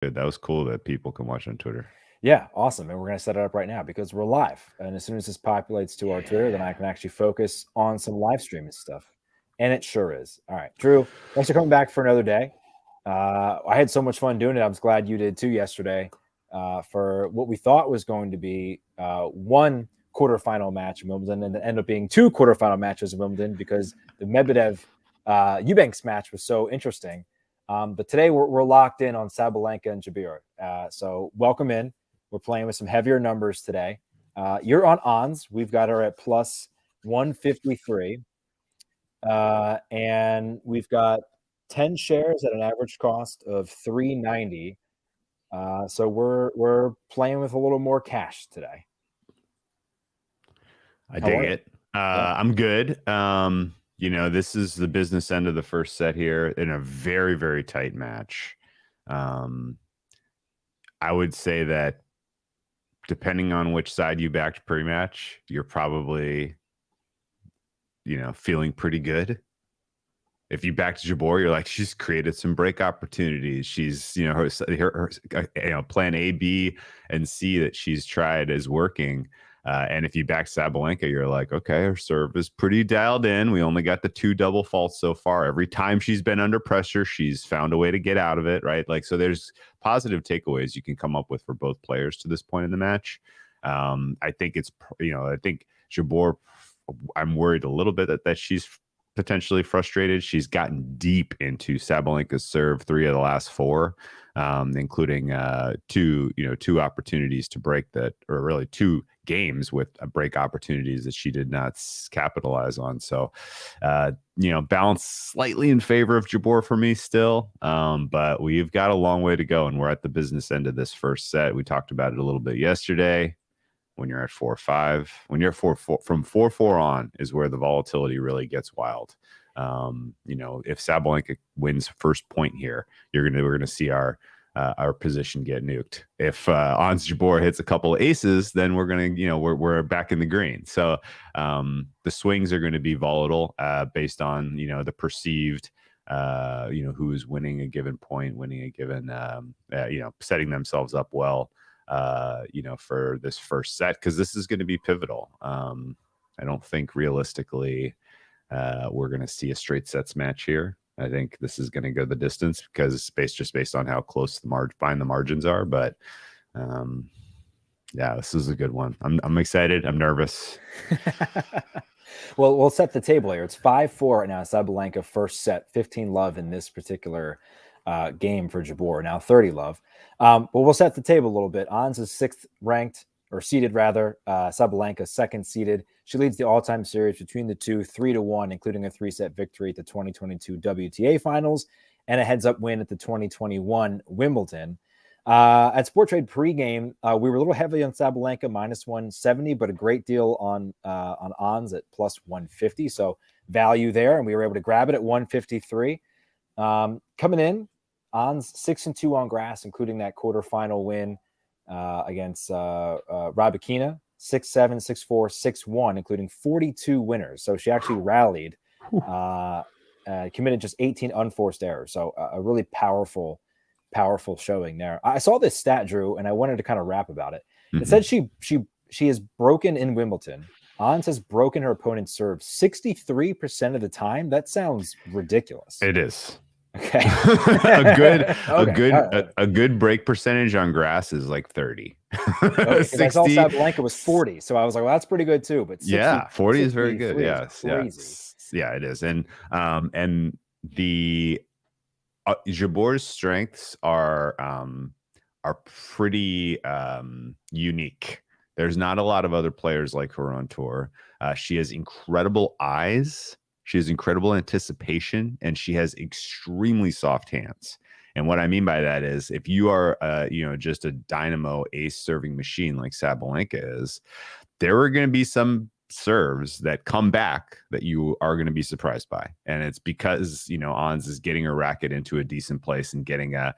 Good. That was cool that people can watch on Twitter. Yeah, awesome. And we're going to set it up right now because we're live. And as soon as this populates to our Twitter, then I can actually focus on some live streaming stuff. And it sure is. All right, Drew, thanks for coming back for another day. I had so much fun doing it. I was glad you did too yesterday for what we thought was going to be one quarterfinal match in Wimbledon, and it ended up being two quarterfinal matches in Wimbledon because the Medvedev Eubanks match was so interesting. But today we're locked in on Sabalenka and Jabeur. So welcome in. We're playing with some heavier numbers today. You're on Ons. We've got her at plus 153. And we've got 10 shares at an average cost of 390. So we're playing with a little more cash today. I dig it. I'm good. This is the business end of the first set here in a very, very tight match. I would say that depending on which side you backed pre-match, you're probably, feeling pretty good. If you backed Jabeur, you're like, she's created some break opportunities. She's, her plan A, B, and C that she's tried is working. And if you back Sabalenka, you're like, okay, her serve is pretty dialed in. We only got the 2 double faults so far. Every time she's been under pressure, she's found a way to get out of it, right? So there's positive takeaways you can come up with for both players to this point in the match. I think I think Jabeur, I'm worried a little bit that she's potentially frustrated. She's gotten deep into Sabalenka's serve 3 of the last 4, including two opportunities to break that, or really 2 games with break opportunities that she did not capitalize on. So, balance slightly in favor of Jabeur for me still, but we've got a long way to go, and we're at the business end of this first set. We talked about it a little bit yesterday. When you're at 4-5, when you're 4-4, from 4-4 on is where the volatility really gets wild. If Sabalenka wins first point here, we're gonna see our position get nuked. If Ons Jabeur hits a couple of aces, then we're gonna, we're back in the green. So the swings are going to be volatile based on the perceived who's winning a given point, winning a given setting themselves up well. For this first set, because this is going to be pivotal. I don't think realistically we're going to see a straight sets match here. I think this is going to go the distance because based on how close the margins are. But this is a good one. I'm excited. I'm nervous. Well, we'll set the table here. It's 5-4 right now. Sabalenka first set, 15 love in this particular game for Jabeur. Now 30 love. But we'll set the table a little bit. Ons is 6th ranked, or seeded rather. Sabalenka 2nd seeded. She leads the all-time series between the two, 3-1, including a 3-set victory at the 2022 WTA Finals and a heads-up win at the 2021 Wimbledon. At Sport Trade pregame, we were a little heavy on Sabalenka, minus 170, but a great deal on Ons at plus 150. So value there, and we were able to grab it at 153. Coming in, Ons 6-2 on grass, including that quarterfinal win against Rybakina, 6-7, 6-4, 6-1, including 42 winners. So she actually rallied, committed just 18 unforced errors. So a really powerful showing there. I saw this stat, Drew, and I wanted to kind of rap about it. It said she has broken in Wimbledon. Ons has broken her opponent's serve 63% of the time. That sounds ridiculous. It is. Okay. a good break percentage on grass is like 30. Okay, I saw Sabalenka was 40, so I was like, well, that's pretty good too. But 40 is very good. Yes, yeah, it is. And the Jabeur's strengths are pretty unique. There's not a lot of other players like her on tour. She has incredible eyes. She has incredible anticipation, and she has extremely soft hands. And what I mean by that is, if you are, just a dynamo ace serving machine like Sabalenka is, there are going to be some serves that come back that you are going to be surprised by, and it's because Ons is getting her racket into a decent place and getting a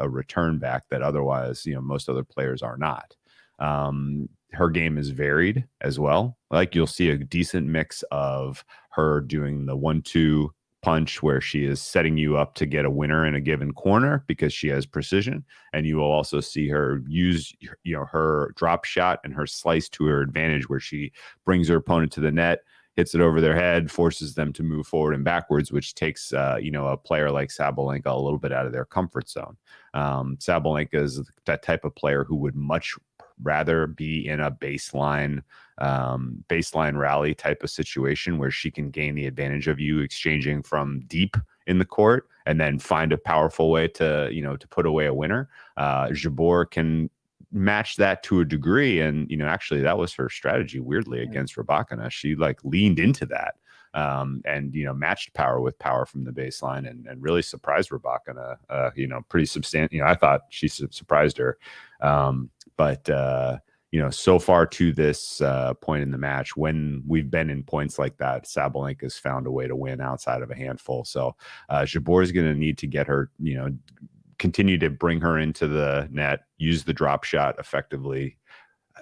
return back that otherwise most other players are not. Her game is varied as well. Like, you'll see a decent mix of her doing the 1-2 punch where she is setting you up to get a winner in a given corner because she has precision. And you will also see her use, her drop shot and her slice to her advantage, where she brings her opponent to the net, hits it over their head, forces them to move forward and backwards, which takes, a player like Sabalenka a little bit out of their comfort zone. Sabalenka is that type of player who would much rather be in a baseline rally type of situation where she can gain the advantage of you exchanging from deep in the court and then find a powerful way to put away a winner. Jabeur can match that to a degree, and actually that was her strategy weirdly against Rybakina. She leaned into that and matched power with power from the baseline and really surprised Rybakina. Pretty substantial. I thought she surprised her, but so far to this point in the match, when we've been in points like that, Sabalenka has found a way to win outside of a handful. So Jabeur is going to need to get her, continue to bring her into the net, use the drop shot effectively,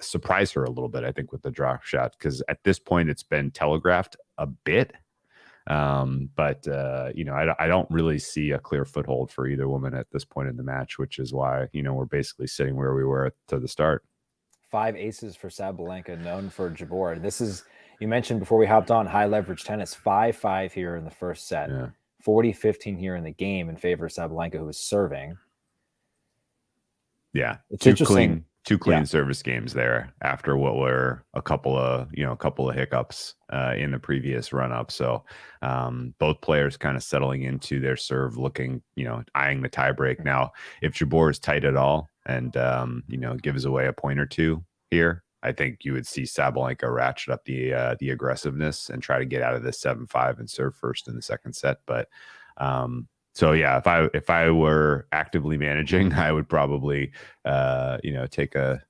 surprise her a little bit, I think, with the drop shot, because at this point it's been telegraphed a bit. But I don't really see a clear foothold for either woman at this point in the match, which is why, we're basically sitting where we were to the start. 5 aces for Sabalenka, known for Jabeur. This is, you mentioned before we hopped on, high leverage tennis, 5-5 here in the first set. Yeah. 40-15 here in the game in favor of Sabalenka, who is serving. Yeah, it's interesting. Two clean service games there after what were a couple of hiccups in the previous run up. So both players kind of settling into their serve, looking, eyeing the tie break. Now, if Jabeur is tight at all and gives away a point or two here, I think you would see Sabalenka ratchet up the aggressiveness and try to get out of this 7-5 and serve first in the second set. But so yeah, if I were actively managing, I would probably take a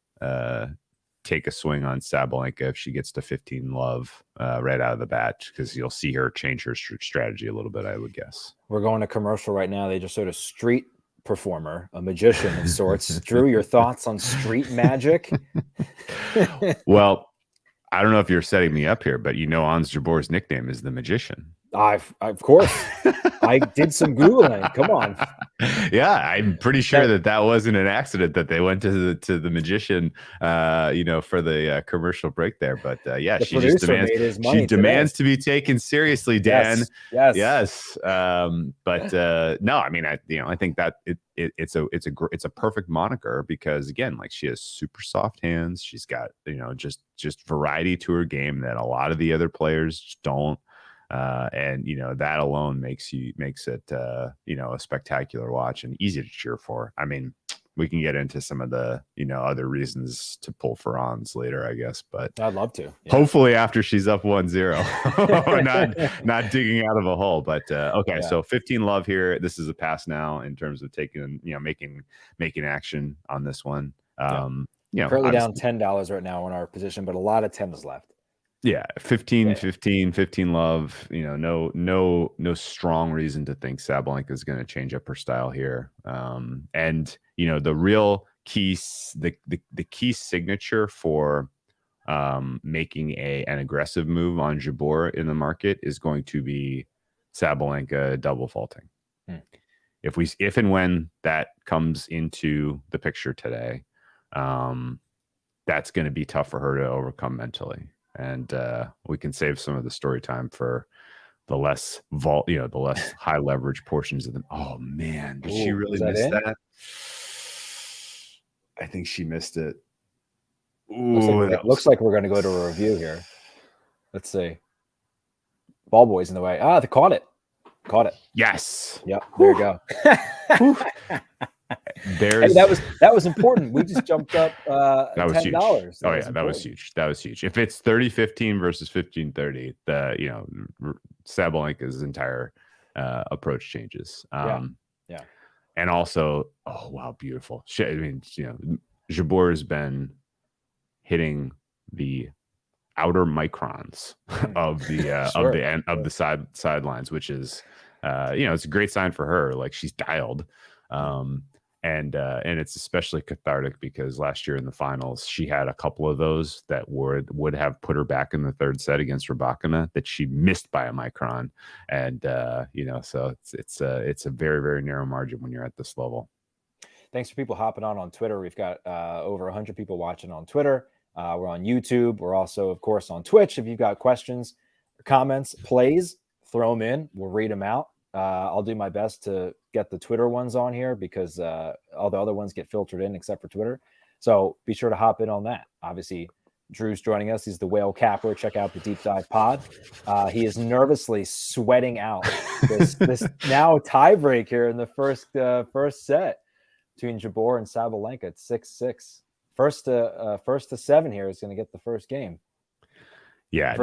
swing on Sabalenka if she gets to 15 love right out of the bat, because you'll see her change her strategy a little bit, I would guess. We're going to commercial right now. They just sort of street performer, a magician of sorts. Drew, your thoughts on street magic? Well, I don't know if you're setting me up here, but Ons Jabeur's nickname is the Magician. Of course. I did some Googling. Come on. Yeah, I'm pretty sure that wasn't an accident that they went to the Magician, for the commercial break there. But she just demands to be taken seriously, Dan. Yes. But no, I mean, I think that it's a perfect moniker because, again, she has super soft hands. She's got just variety to her game that a lot of the other players don't. And that alone makes it a spectacular watch and easy to cheer for. I mean, we can get into some of the other reasons to pull for Ons later, I guess, but I'd love to. Yeah. Hopefully after she's up 1-0, not digging out of a hole. But okay, so 15 love here. This is a pass now in terms of taking making action on this one. Currently down $10 right now on our position, but a lot of 10s left. Yeah, 15 love. No strong reason to think Sabalenka is going to change up her style here. And the real key, the key signature for making an aggressive move on Jabeur in the market is going to be Sabalenka double faulting. If and when that comes into the picture today, that's going to be tough for her to overcome mentally. And we can save some of the story time for the less the less high leverage portions of them. Oh man, did she really miss that? I think she missed it. Looks like we're going to go to a review here. Let's see. Ball boy's in the way. They caught it. Yes. Yep. There you go. Hey, that was important. We just jumped up that was $10. Huge. That was huge. That was huge. If it's 30-15 versus 15-30, Sabalenka's entire approach changes. Yeah. And also, oh wow, beautiful. I mean, Jabeur has been hitting the outer microns of the sidelines, which is it's a great sign for her. She's dialed. and it's especially cathartic because last year in the finals she had a couple of those that would have put her back in the third set against Rybakina that she missed by a micron, and so it's a very, very narrow margin when you're at this level. Thanks for people hopping on Twitter. We've got over 100 people watching on Twitter. We're on YouTube. We're also, of course, on Twitch. If you've got questions, comments, plays, throw them in. We'll read them out. I'll do my best to get the Twitter ones on here because all the other ones get filtered in except for Twitter. So be sure to hop in on that. Obviously, Drew's joining us. He's the Whale Capper. Check out the Deep Dive Pod. He is nervously sweating out this now tiebreak here in the first set between Jabeur and Sabalenka. It's 6-6. First to 7 here is going to get the first game. Yeah,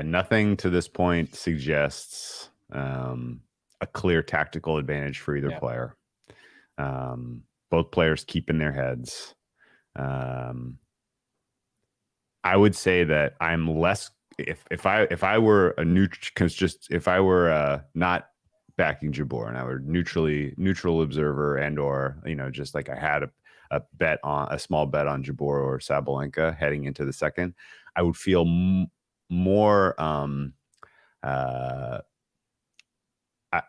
nothing to this point suggests a clear tactical advantage for either player. Both players keeping their heads. I would say that I'm less if I were a not backing Jabeur and I were neutral observer and or just like I had a small bet on Jabeur or Sabalenka heading into the second, I would feel more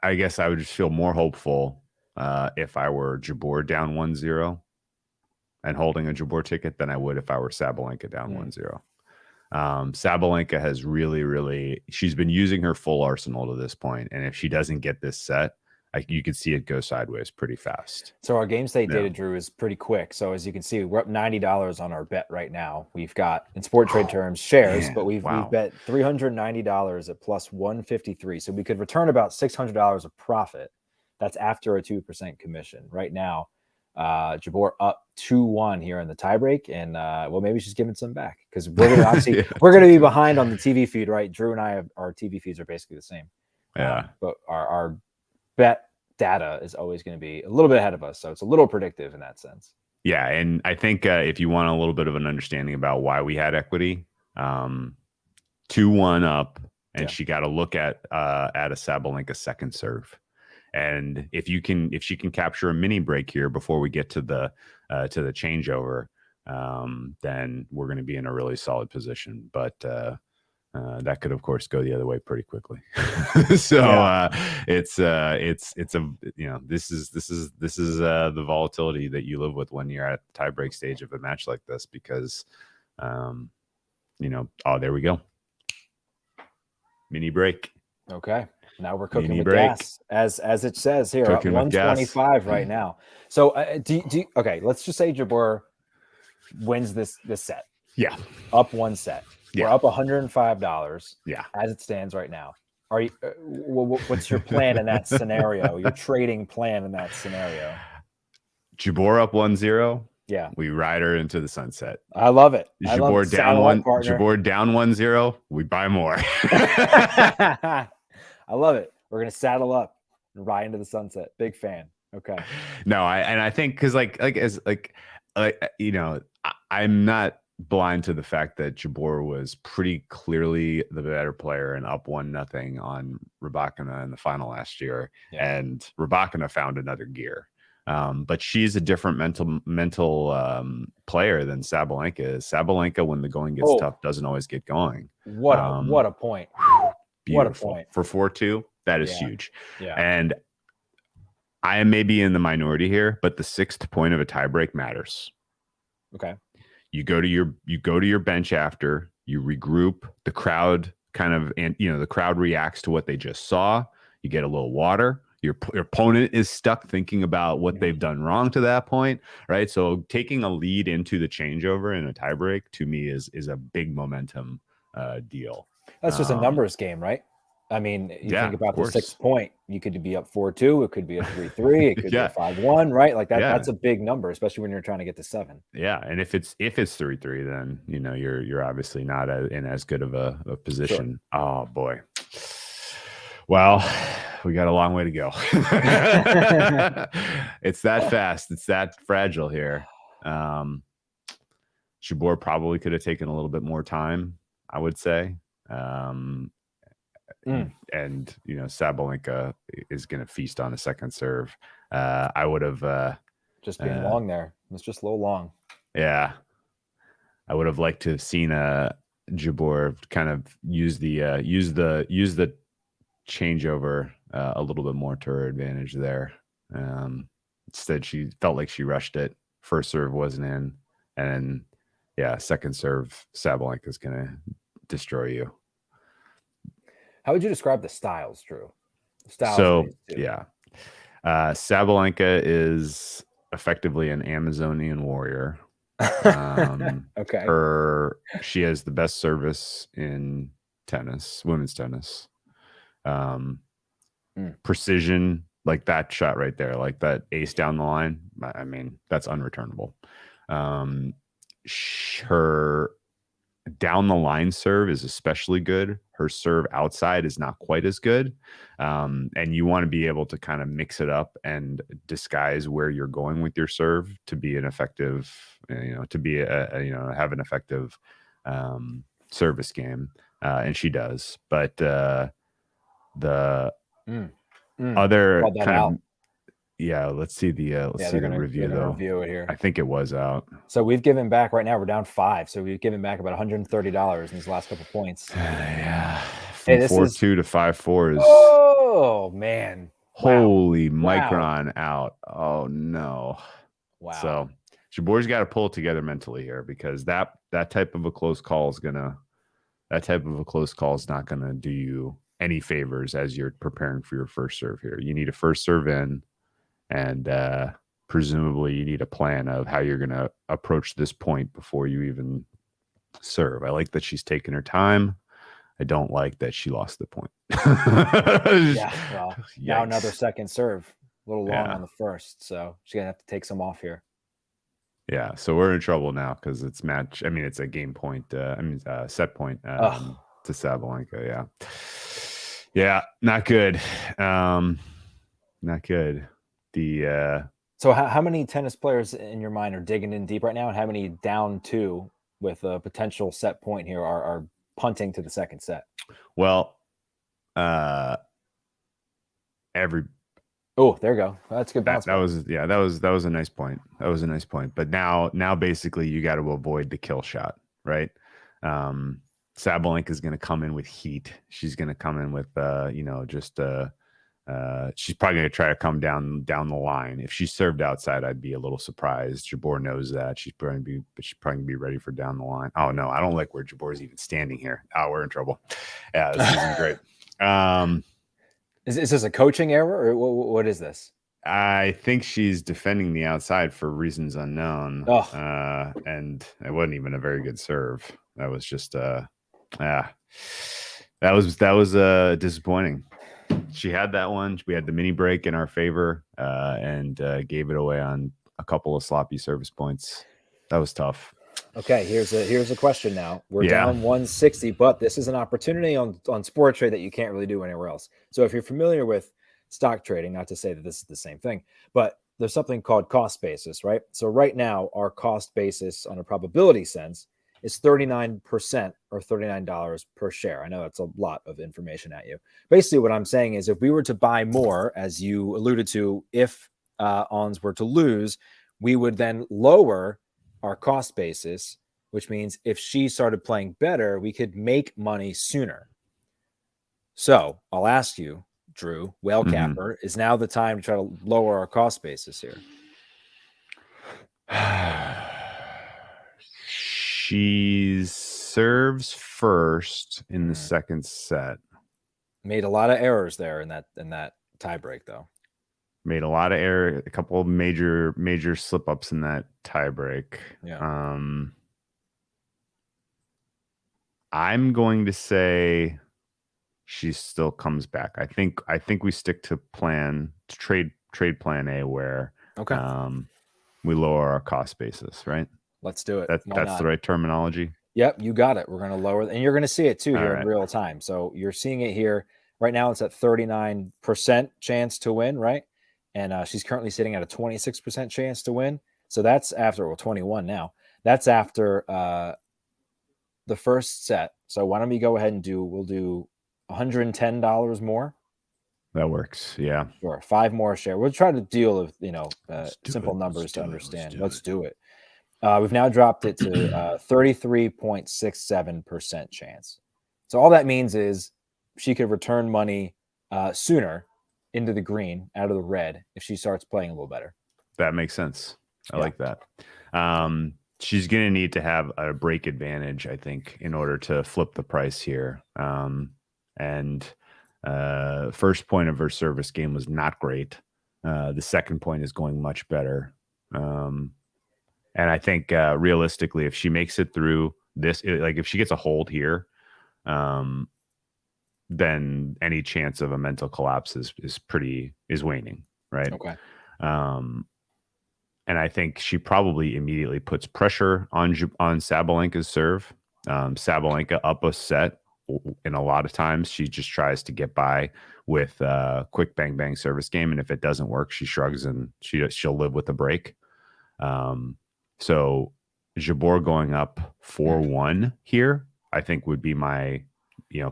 I guess I would just feel more hopeful if I were Jabeur down 1-0 and holding a Jabeur ticket than I would if I were Sabalenka down 1-0. Sabalenka has really she's been using her full arsenal to this point, and if she doesn't get this set, you could see it go sideways pretty fast. So our game state data, Drew, is pretty quick. So as you can see, we're up $90 on our bet right now. We've got, in sport trade terms, shares, but we've bet $390 at plus 153. So we could return about $600 of profit. That's after a 2% commission. Right now, Jabeur up 2-1 here in the tiebreak, and maybe she's giving some back because we're gonna obviously we're gonna be behind on the TV feed, right? Drew and I our TV feeds are basically the same. But our bet data is always going to be a little bit ahead of us, so it's a little predictive in that sense. Yeah, and I think if you want a little bit of an understanding about why we had equity, 2-1 up, and she got a look at a Sabalenka second serve. And if she can capture a mini break here before we get to the changeover, then we're going to be in a really solid position. But that could, of course, go the other way pretty quickly. So this is the volatility that you live with when you're at the tiebreak stage of a match like this, because there we go, mini break. Okay. Now we're cooking with gas, as it says here, at 125 right now. So okay, let's just say Jabeur wins this set. Yeah. Up one set. Yeah. We're up $105. Yeah. As it stands right now. Are you what's your plan in that scenario? Your trading plan in that scenario? Jabeur up 1-0. Yeah. We ride her into the sunset. I love it. Jabeur down 1-0. We buy more. I love it. We're gonna saddle up and ride into the sunset. Big fan. Okay. No, I think because I'm not blind to the fact that Jabeur was pretty clearly the better player and up 1-0 on Rybakina in the final last year, and Rybakina found another gear. But she's a different mental player than Sabalenka is. Sabalenka, when the going gets tough, doesn't always get going. What a point. Beautiful. What a point. For 4-2, that is huge. Yeah. And I am maybe in the minority here, but the 6th point of a tiebreak matters. Okay. You go to your bench after, you regroup, the crowd the crowd reacts to what they just saw. You get a little water. Your opponent is stuck thinking about what they've done wrong to that point, right? So taking a lead into the changeover in a tiebreak, to me, is a big momentum deal. That's just a numbers game, right? I mean, you think about the 6th point, you could be up 4-2, it could be a 3-3, it could be a 5-1, right? Like that. That's a big number, especially when you're trying to get to 7. Yeah, and if it's 3-3, then you're obviously not in as good of a position. Sure. Oh boy. Well, we got a long way to go. It's that fast. It's that fragile here. Jabeur probably could have taken a little bit more time, I would say. And Sabalenka is going to feast on a second serve. I would have just being long there. It's just a little long. Yeah, I would have liked to have seen Jabeur kind of use the changeover a little bit more to her advantage there. Instead, she felt like she rushed it. First serve wasn't in, and yeah, second serve, Sabalenka is gonna destroy you. How would you describe the styles, Drew? Styles of So these two. yeah, Sabalenka is effectively an Amazonian warrior. Okay. She has the best service in tennis, women's tennis. Precision, like that shot right there, like that ace down the line. I mean, that's unreturnable. Her down the line serve is especially good. Her serve outside is not quite as good. And you want to be able to kind of mix it up and disguise where you're going with your serve to be an effective, to be have an effective service game. And she does. But the other Called that kind out. of, yeah, let's see the review though. Review it here. I think it was out. So we've given back right now. We're down 5. So we've given back about $130 in these last couple points. Yeah, from 4-2 to 5-4 is. Oh man! Holy micron out. Oh no. Wow. So Jabor's got to pull it together mentally here, because that type of a close call is not gonna do you any favors as you're preparing for your first serve here. You need a first serve in, and presumably you need a plan of how you're gonna approach this point before you even serve. I like that she's taking her time. I don't like that she lost the point. Yeah, well, now another second serve. A little long on the first, so she's going to have to take some off here. Yeah, so we're in trouble now because it's match. I mean, it's a game point. Set point to Sabalenka. Yeah. Yeah, not good. Not good. So how many tennis players in your mind are digging in deep right now, and how many down 2 with a potential set point here are punting to the second set? Well, Oh, there you go. That's a good bounce. That was a nice point. That was a nice point. But now basically you got to avoid the kill shot, right? Sabalenka is going to come in with heat. She's going to come in with she's probably going to try to come down the line. If she served outside, I'd be a little surprised. Jabeur knows that. She's probably going to be ready for down the line. Oh no, I don't like where Jabor's even standing here. Oh, we're in trouble. Yeah, this isn't great. Is this a coaching error, or what is this? I think she's defending the outside for reasons unknown. And it wasn't even a very good serve. That was just that was disappointing. She had that one. We had the mini break in our favor, and gave it away on a couple of sloppy service points. That was tough. Okay, here's a question now. We're down 160, but this is an opportunity on Sport Trade that you can't really do anywhere else. So if you're familiar with stock trading, not to say that this is the same thing, but there's something called cost basis, right? So right now, our cost basis on a probability sense is 39% or $39 per share. I know that's a lot of information at you. Basically, what I'm saying is if we were to buy more, as you alluded to, if Ons were to lose, we would then lower our cost basis, which means if she started playing better, we could make money sooner. So I'll ask you, Drew, Whale Capper, is now the time to try to lower our cost basis here? She serves first in the second set. Made a lot of errors there in that tiebreak, though. Made a lot of error, a couple of major slip ups in that tiebreak. Yeah. I'm going to say she still comes back. I think we stick to trade plan A, where we lower our cost basis, right? Let's do it. That's the right terminology. Yep, you got it. We're going to lower, and you're going to see it too here in real time. So you're seeing it here right now. It's at 39% chance to win, right? And she's currently sitting at a 26% chance to win. So that's after 21 now. That's after the first set. So why don't we go ahead and we'll do $110 more That works. Yeah. Sure, 5 more share. We'll try to deal with, Let's do simple it. numbers to Let's understand. do Let's it. do it. We've now dropped it to 33.67% chance. So all that means is she could return money sooner into the green out of the red if she starts playing a little better. That makes sense. I Yeah. like that. She's going to need to have a break advantage, I think, in order to flip the price here. And first point of her service game was not great. The second point is going much better. And I think realistically, if she makes it through this, like if she gets a hold here, then any chance of a mental collapse is waning, right? Okay. And I think she probably immediately puts pressure on Sabalenka's serve. Sabalenka up a set, and a lot of times she just tries to get by with quick bang bang service game, and if it doesn't work, she shrugs and she'll live with the break. So Jabeur going up 4-1 here, I think would be my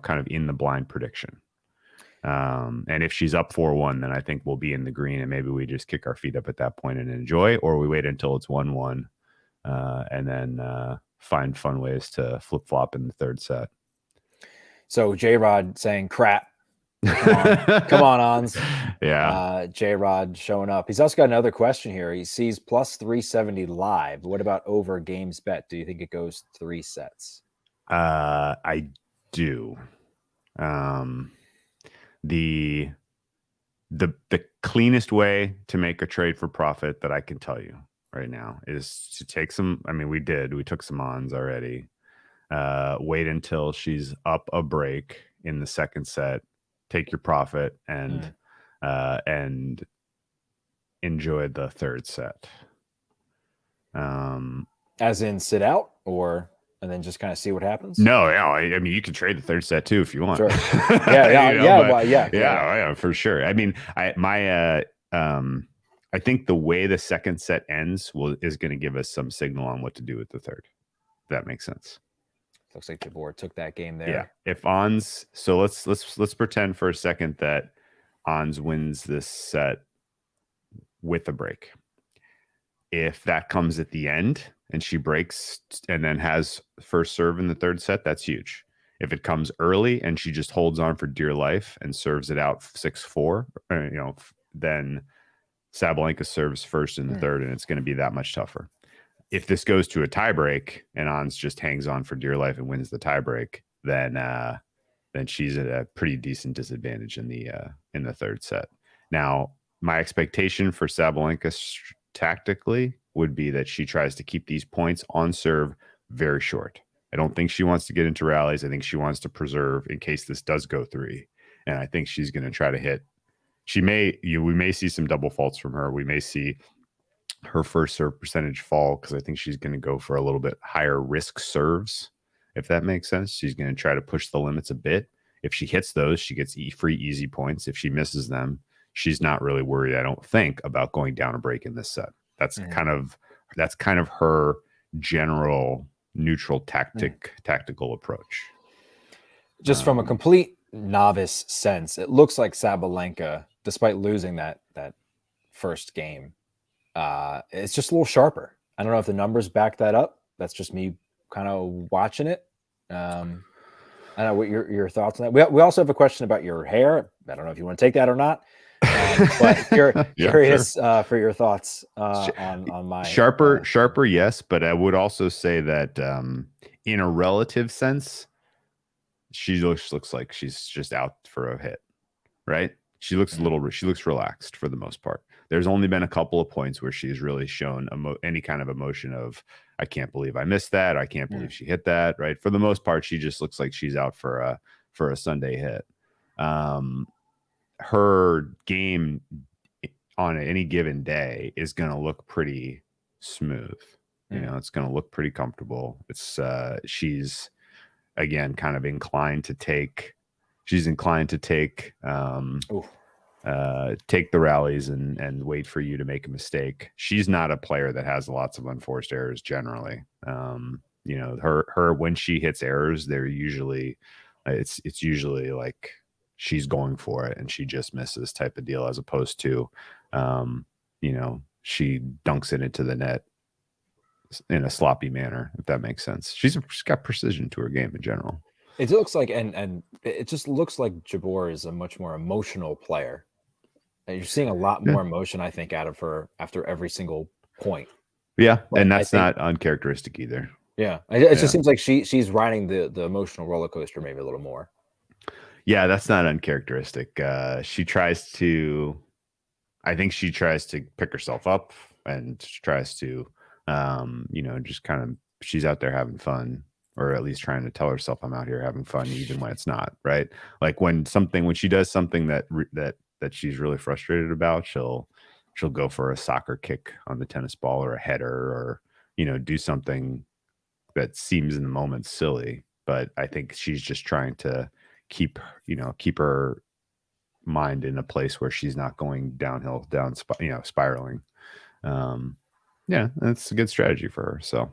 kind of in the blind prediction. And if she's up 4-1, then I think we'll be in the green, and maybe we just kick our feet up at that point and enjoy, or we wait until it's 1-1 and then find fun ways to flip flop in the third set. So J-Rod saying crap. Come on, Ons. Yeah. J-Rod showing up. He's also got another question here. He sees plus 370 live. What about over games bet? Do you think it goes 3 sets? I do. The cleanest way to make a trade for profit that I can tell you right now is to take some. I mean, we took some ons already. Wait until she's up a break in the second set, take your profit and enjoy the third set. As in sit out and then just kind of see what happens? No, I mean, you can trade the third set too if you want. Sure. Yeah, for sure. I mean, I think the way the second set ends is going to give us some signal on what to do with the third. If that makes sense. Looks like Jabeur took that game there. Yeah. If Ons, so let's pretend for a second that Ons wins this set with a break. If that comes at the end and she breaks and then has first serve in the third set, that's huge. If it comes early and she just holds on for dear life and serves it out 6-4, then Sabalenka serves first in the third, and it's going to be that much tougher. If this goes to a tiebreak and Ons just hangs on for dear life and wins the tiebreak, then she's at a pretty decent disadvantage in the third set. Now, my expectation for Sabalenka tactically would be that she tries to keep these points on serve very short. I don't think she wants to get into rallies. I think she wants to preserve in case this does go 3. And I think she's going to try to hit. We may see some double faults from her. We may see her first serve percentage fall because I think she's going to go for a little bit higher risk serves, if that makes sense. She's going to try to push the limits a bit. If she hits those, she gets free easy points. If she misses them, she's not really worried, I don't think, about going down a break in this set. That's kind of her general neutral tactical approach. Just from a complete novice sense, it looks like Sabalenka, despite losing that first game, it's just a little sharper. I don't know if the numbers back that up. That's just me kind of watching it. I don't know what your thoughts on that. We also have a question about your hair. I don't know if you want to take that or not. But curious for your thoughts on my sharper, yes. But I would also say that in a relative sense, she looks like she's just out for a hit, right? She looks relaxed for the most part. There's only been a couple of points where she's really shown any kind of emotion of, I can't believe I missed that. I can't believe she hit that. Right. For the most part, she just looks like she's out for a Sunday hit. Her game on any given day is going to look pretty smooth. It's going to look pretty comfortable. It's she's again kind of inclined to take. She's inclined to take the rallies and wait for you to make a mistake. She's not a player that has lots of unforced errors generally. Her when she hits errors, they're usually it's usually like she's going for it and she just misses type of deal, as opposed to, she dunks it into the net in a sloppy manner, if that makes sense. She's got precision to her game in general. It looks like, and it just looks like Jabeur is a much more emotional player. And you're seeing a lot more emotion, I think, out of her after every single point. Yeah, But and that's not uncharacteristic either. Yeah, it just seems like she's riding the emotional roller coaster maybe a little more. Yeah, that's not uncharacteristic. I think she tries to pick herself up and tries to, just kind of, she's out there having fun, or at least trying to tell herself, I'm out here having fun, even when it's not, right? Like when she does something that she's really frustrated about, she'll go for a soccer kick on the tennis ball, or a header, or, do something that seems in the moment silly. But I think she's just trying to keep her mind in a place where she's not going downhill, spiraling. That's a good strategy for her. So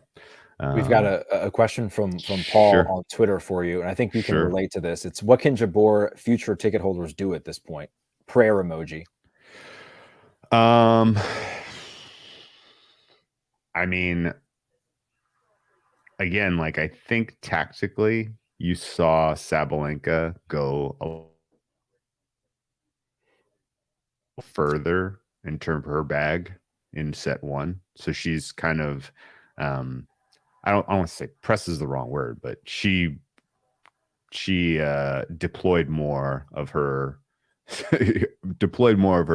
we've got a question from Paul on Twitter for you, and I think you can relate to this. It's, what can Jabeur future ticket holders do at this point? Prayer emoji. I mean, again, like, I think tactically you saw Sabalenka go a further in terms of her bag in set one. So she's kind of, I don't want to say press is the wrong word, but she deployed more of her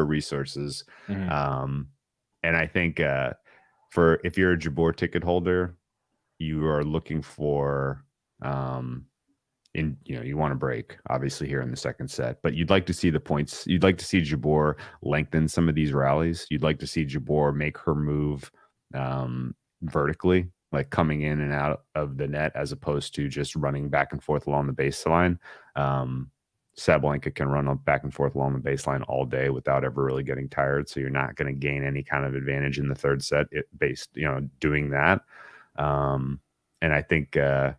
resources. Mm-hmm. And I think if you're a Jabeur ticket holder, you are looking for you want to break, obviously, here in the second set, but you'd like to see the points. You'd like to see Jabeur lengthen some of these rallies. You'd like to see Jabeur make her move vertically, like coming in and out of the net, as opposed to just running back and forth along the baseline. Sabalenka can run back and forth along the baseline all day without ever really getting tired. So you're not going to gain any kind of advantage in the third set doing that. And I think, I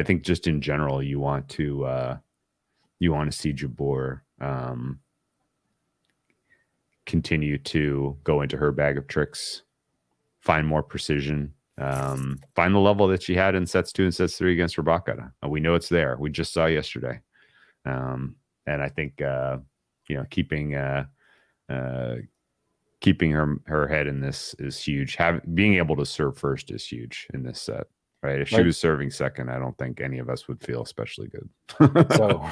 think just in general, you want to see Jabeur continue to go into her bag of tricks, find more precision, find the level that she had in sets 2 and sets 3 against Rybakina. We know it's there. We just saw yesterday. And I think, keeping her head in this is huge. Being able to serve first is huge in this set, right? If she was serving second, I don't think any of us would feel especially good. So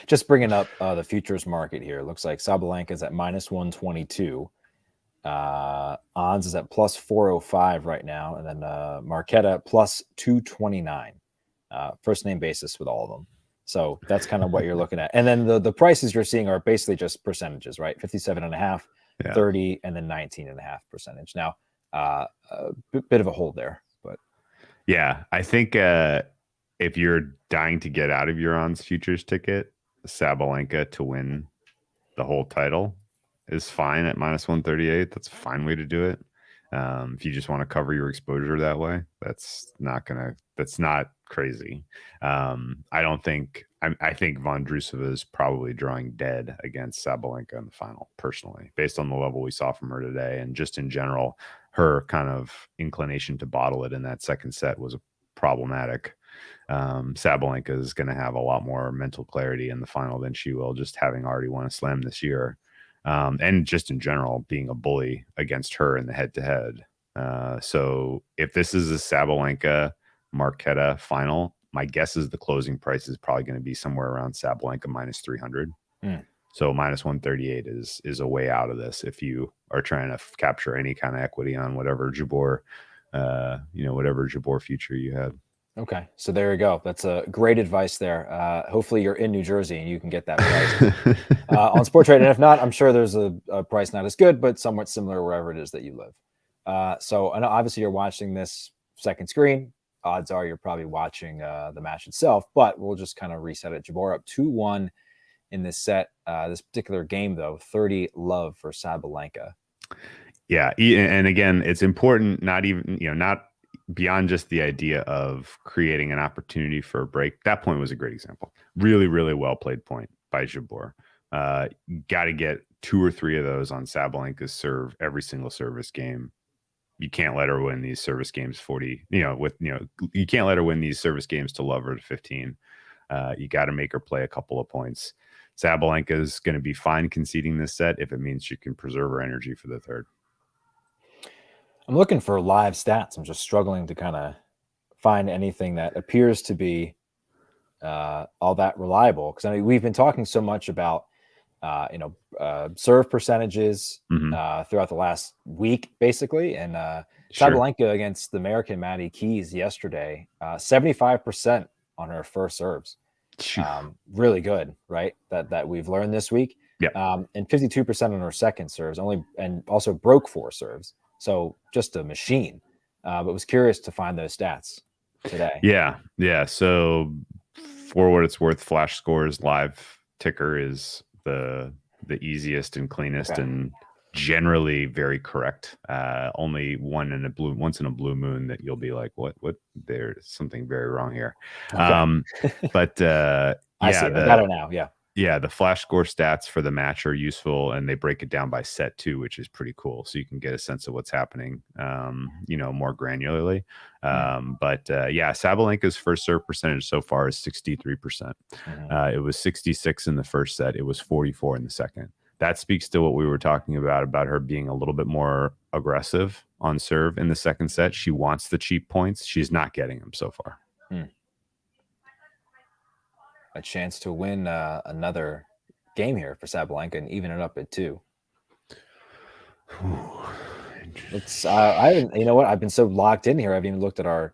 just bringing up the futures market here, looks like Sabalenka is at -122. Ons is at +405 right now, and then Marquetta at +229. First name basis with all of them. So that's kind of what you're looking at. And then the prices you're seeing are basically just percentages, right? 57.5, 30, and then 19.5%. Now, a bit of a hold there, but yeah, I think if you're dying to get out of your Ons futures ticket, Sabalenka to win the whole title is fine at -138. That's a fine way to do it. If you just want to cover your exposure that way, that's not crazy. I think Vondrousova is probably drawing dead against Sabalenka in the final, personally, based on the level we saw from her today. And just in general, her kind of inclination to bottle it in that second set was problematic. Sabalenka is going to have a lot more mental clarity in the final than she will, just having already won a slam this year. And just in general, being a bully against her in the head-to-head. So if this is a Sabalenka Marquetta final, my guess is the closing price is probably going to be somewhere around Sabalenka -300. So -138 is a way out of this if you are trying to capture any kind of equity on whatever Jabeur, whatever Jabeur future you had. Okay, so there you go. That's a great advice there. Hopefully you're in New Jersey and you can get that price on Sports Trade. And if not, I'm sure there's a price not as good, but somewhat similar wherever it is that you live. So I know obviously you're watching this second screen. Odds are you're probably watching the match itself, but we'll just kind of reset it. Jabeur up 2-1 in this set. This particular game, though, 30 love for Sabalenka. Yeah, and again, it's important not beyond just the idea of creating an opportunity for a break. That point was a great example. Really, really well played point. by Jabeur. Got to get 2 or 3 of those on Sabalenka's serve every single service game. You can't let her win these service games 40, you can't let her win these service games to love her to 15. You got to make her play a couple of points. Sabalenka is going to be fine conceding this set if it means she can preserve her energy for the third. I'm looking for live stats. I'm just struggling to kind of find anything that appears to be all that reliable. Because I mean, we've been talking so much about serve percentages throughout the last week, basically, and Sabalenka against the American Maddie Keys yesterday, 75% on her first serves. Really good, right? That we've learned this week. Yeah. And 52% on her second serves, and also broke 4 serves. So just a machine. But was curious to find those stats today. Yeah. So for what it's worth, Flash Scores live ticker is the easiest and cleanest and generally very correct. Only once in a blue moon that you'll be like, what? There's something very wrong here. Okay. But I see. I got it now. Yeah. Yeah, the Flash Score stats for the match are useful, and they break it down by set too, which is pretty cool. So you can get a sense of what's happening, more granularly. But Sabalenka's first serve percentage so far is 63%. It was 66 in the first set. It was 44 in the second. That speaks to what we were talking about her being a little bit more aggressive on serve in the second set. She wants the cheap points. She's not getting them so far. A chance to win another game here for Sabalenka and even it up at 2. It's I haven't, I've been so locked in here. I've even looked at our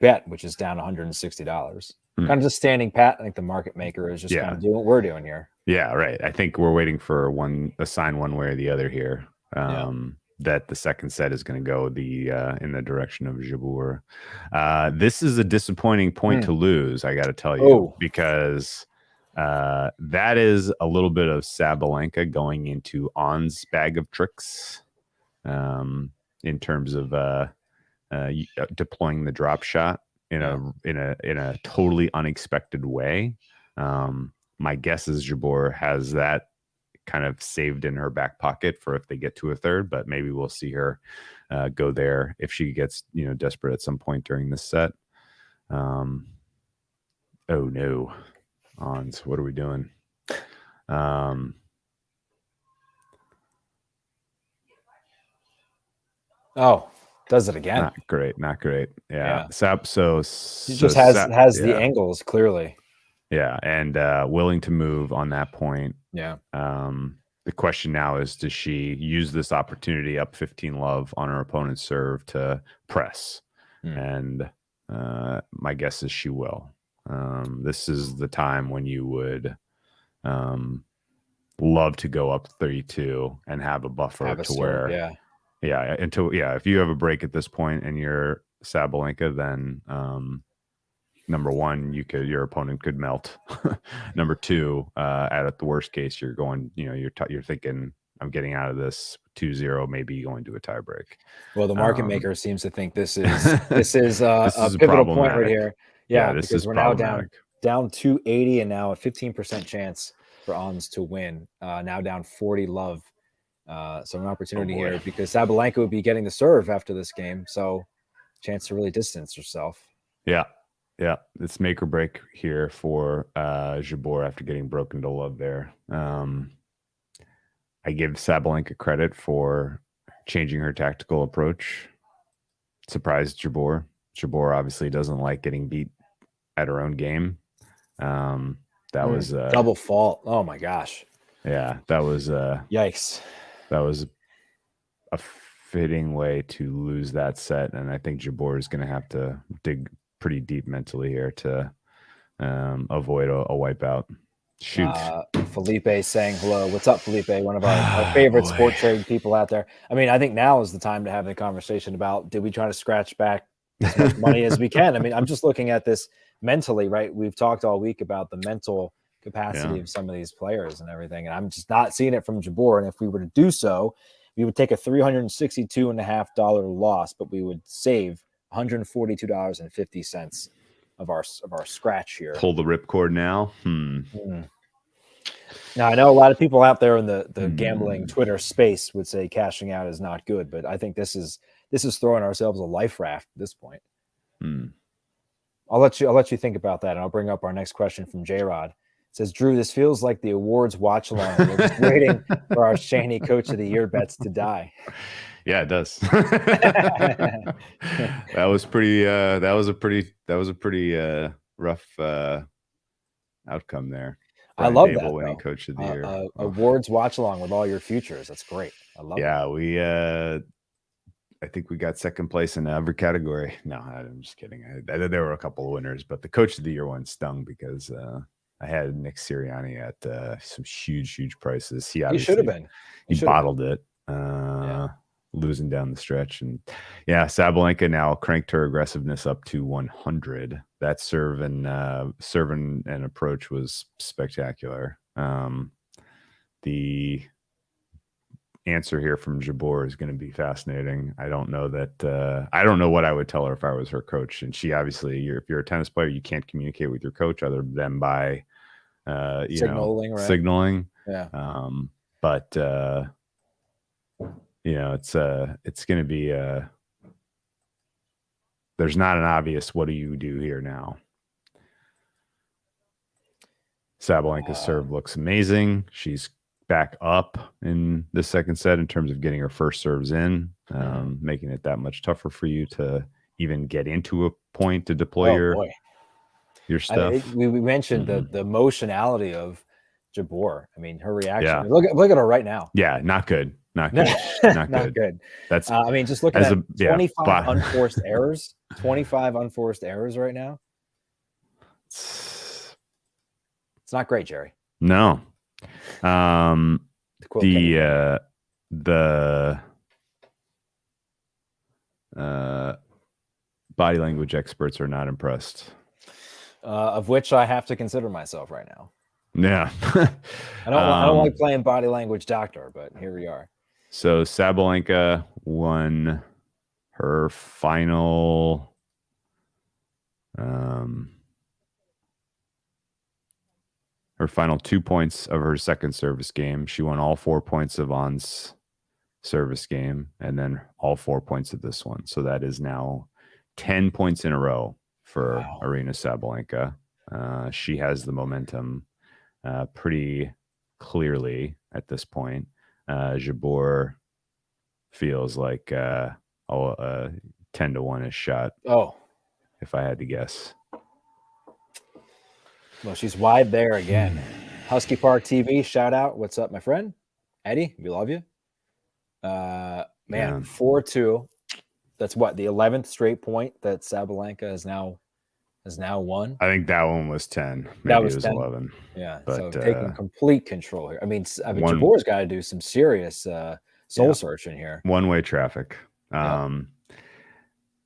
bet, which is down $160. Kind of just standing pat. I think the market maker is just kind of doing what we're doing here. Yeah, right. I think we're waiting for a sign one way or the other here. That the second set is going to go in the direction of Jabeur. This is a disappointing point to lose, I got to tell you, because that is a little bit of Sabalenka going into On's bag of tricks in terms of deploying the drop shot in a totally unexpected way. My guess is Jabeur has that kind of saved in her back pocket for if they get to a third, but maybe we'll see her go there if she gets desperate at some point during this set. Oh no, Ons, what are we doing? Does it again? Not great. Yeah. So she just has the angles clearly. Yeah, and willing to move on that point. Yeah. The question now is, does she use this opportunity up 15 love on her opponent's serve to press? And my guess is she will. This is the time when you would love to go up 32 and have a buffer if you have a break at this point and you're Sabalenka, then number one, your opponent could melt. Number two, at the worst case, you're going, you're thinking, I'm getting out of this 2-0, maybe going to a tiebreak. Well, the market maker seems to think this is a pivotal point right here. Yeah, because we're now down 280 and now a 15% chance for Ons to win. Now down 40 love. So an opportunity here because Sabalenka would be getting the serve after this game. So chance to really distance herself. Yeah. It's make or break here for Jabeur after getting broken to love there. I give Sabalenka credit for changing her tactical approach. Surprised Jabeur. Jabeur obviously doesn't like getting beat at her own game. That was double fault. Oh my gosh. Yeah, that was yikes. That was a fitting way to lose that set, and I think Jabeur is going to have to dig pretty deep mentally here to avoid a wipeout. Shoot. Felipe saying hello. What's up, Felipe? One of our favorite sport trading people out there. I mean, I think now is the time to have the conversation about, did we try to scratch back as much money as we can? I mean, I'm just looking at this mentally, right? We've talked all week about the mental capacity of some of these players and everything, and I'm just not seeing it from Jabeur. And if we were to do so, we would take a $362.50 loss, but we would save $142.50 of our scratch here. Pull the ripcord now. Now, I know a lot of people out there in the gambling Twitter space would say cashing out is not good, but I think this is throwing ourselves a life raft at this point. I'll let you think about that, and I'll bring up our next question from J-Rod. It says, Drew, this feels like the awards watch along. We're just waiting for our Shaney Coach of the Year bets to die. Yeah, it does. That was a pretty rough outcome there. Brian I love Dable that winning Coach of the Year. Awards watch along with all your futures. That's great. I love that. We I think we got second place in every category. No, I'm just kidding. There were a couple of winners, but the Coach of the Year one stung because I had Nick Sirianni at some huge prices. He should have been. He bottled it, losing down the stretch. And Sabalenka now cranked her aggressiveness up to 100. That serve and approach was spectacular. The answer here from Jabeur is going to be fascinating. I don't know what I would tell her if I was her coach. And she obviously, if you're a tennis player, you can't communicate with your coach other than by signaling. Yeah. But it's going to be there's not an obvious what do you do here now. Sabalenka's serve looks amazing. She's back up in the second set in terms of getting her first serves in, making it that much tougher for you to even get into a point to deploy your stuff. We mentioned the motionality of Jabeur. I mean, her reaction. Look at her right now. Yeah, not good. Not good. Not good. That's just look at 25 unforced errors. 25 unforced errors right now. It's not great, Jerry. No. The body language experts are not impressed. Of which I have to consider myself right now. Yeah. I don't like playing body language doctor, but here we are. So Sabalenka won her final her final 2 points of her second service game. She won all 4 points of On's service game and then all 4 points of this one. So that is now 10 points in a row for Aryna Sabalenka. She has the momentum pretty clearly at this point. Jabeur feels like 10-1 is shot. Oh, if I had to guess. Well, she's wide there again. Husky Park TV, shout out. What's up, my friend? Eddie, we love you. 4-2. That's what, the 11th straight point that Sabalenka has now won. I think that one was 10. Maybe it was 10. 11. Yeah, but, so taking complete control here. I mean Jabeur's got to do some serious soul searching here. One-way traffic.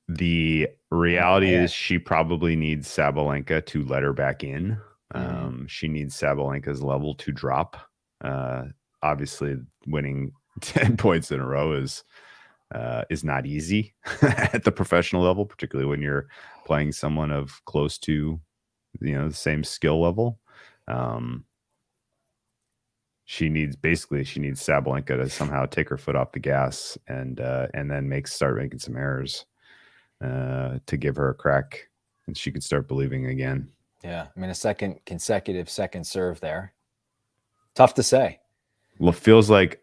The reality is she probably needs Sabalenka to let her back in. She needs Sabalenka's level to drop. Obviously, winning 10 points in a row is not easy at the professional level, particularly when you're playing someone of close to, the same skill level. She needs Sabalenka to somehow take her foot off the gas and then start making some errors to give her a crack, and she could start believing again. Yeah, I mean, a second consecutive second serve there. Tough to say. Well, it feels like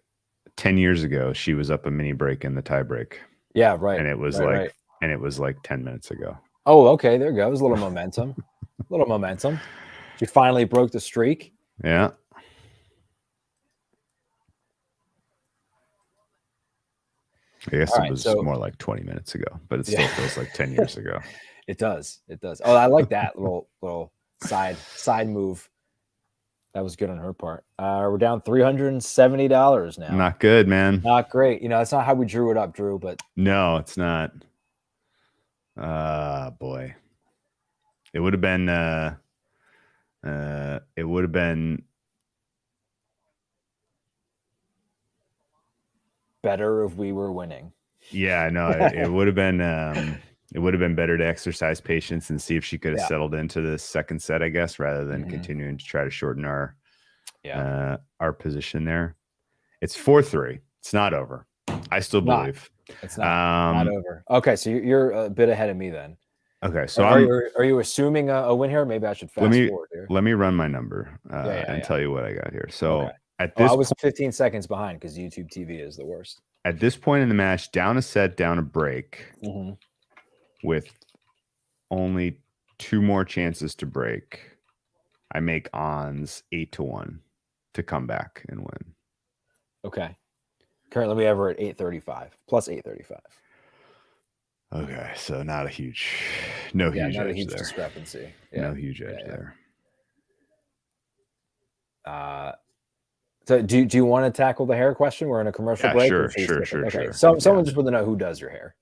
10 years ago she was up a mini break in the tie break. Yeah, right. And it was and it was like 10 minutes ago. Oh, okay, there goes a little momentum. She finally broke the streak. Yeah. I guess it was more like 20 minutes ago, but it still feels like 10 years ago. It does. Oh, I like that little side move. That was good on her part. We're down $370 now. Not good, man. Not great. That's not how we drew it up, Drew, but no, it's not. Boy. It would have been better if we were winning. Yeah, no, it would have been better to exercise patience and see if she could have settled into the second set, I guess, rather than continuing to try to shorten our Yeah. our position there. It's 4-3. It's not over. I still Not. believe. It's not over. Okay, so you're a bit ahead of me then. Okay, so Are you assuming a win here? Maybe I should fast forward here. let me run my number and Yeah. tell you what I got here. Okay. So at Oh, I this was 15 seconds behind because YouTube TV is the worst. at this point in the match, down a set, down a break, with only 2 more chances to break, I make ons 8-1 to come back and win. Okay. Currently, we have her at 835 plus 835. Okay, so not a huge Not edge a huge there. discrepancy. Yeah. No huge edge there. So do you want to tackle the hair question? We're in a commercial break. Sure. Okay. Someone just want to know who does your hair.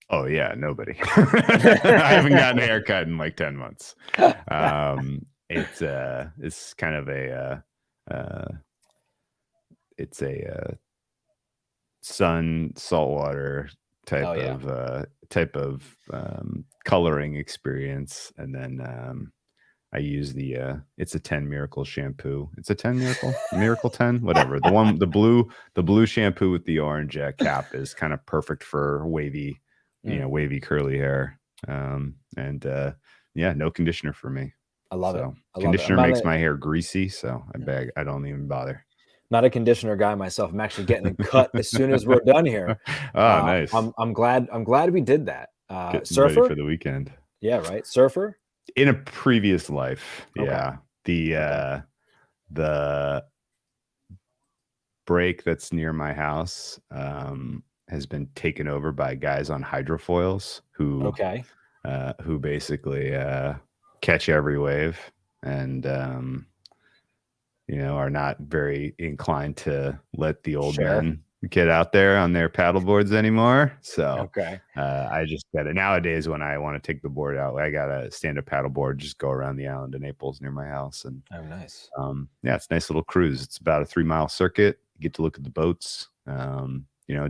Oh yeah, nobody. I haven't gotten a haircut in like 10 months. It's kind of a sun saltwater type of coloring experience, and then I use it's a 10 Miracle shampoo. It's a 10 Miracle 10, whatever. The blue shampoo with the orange cap is kind of perfect for wavy curly hair. No conditioner for me. I love it. Conditioner makes my hair greasy, so I don't even bother. Not a conditioner guy myself. I'm actually getting a cut as soon as we're done here. Oh, nice. I'm glad we did that. Surfer ready for the weekend. Yeah, right. Surfer. In a previous life, yeah. The break that's near my house has been taken over by guys on hydrofoils who basically catch every wave and are not very inclined to let the old men get out there on their paddle boards anymore. So I just get it. Nowadays, when I want to take the board out, I got a stand-up paddle board, just go around the island of Naples near my house. And nice. It's a nice little cruise. It's about a 3-mile circuit. You get to look at the boats.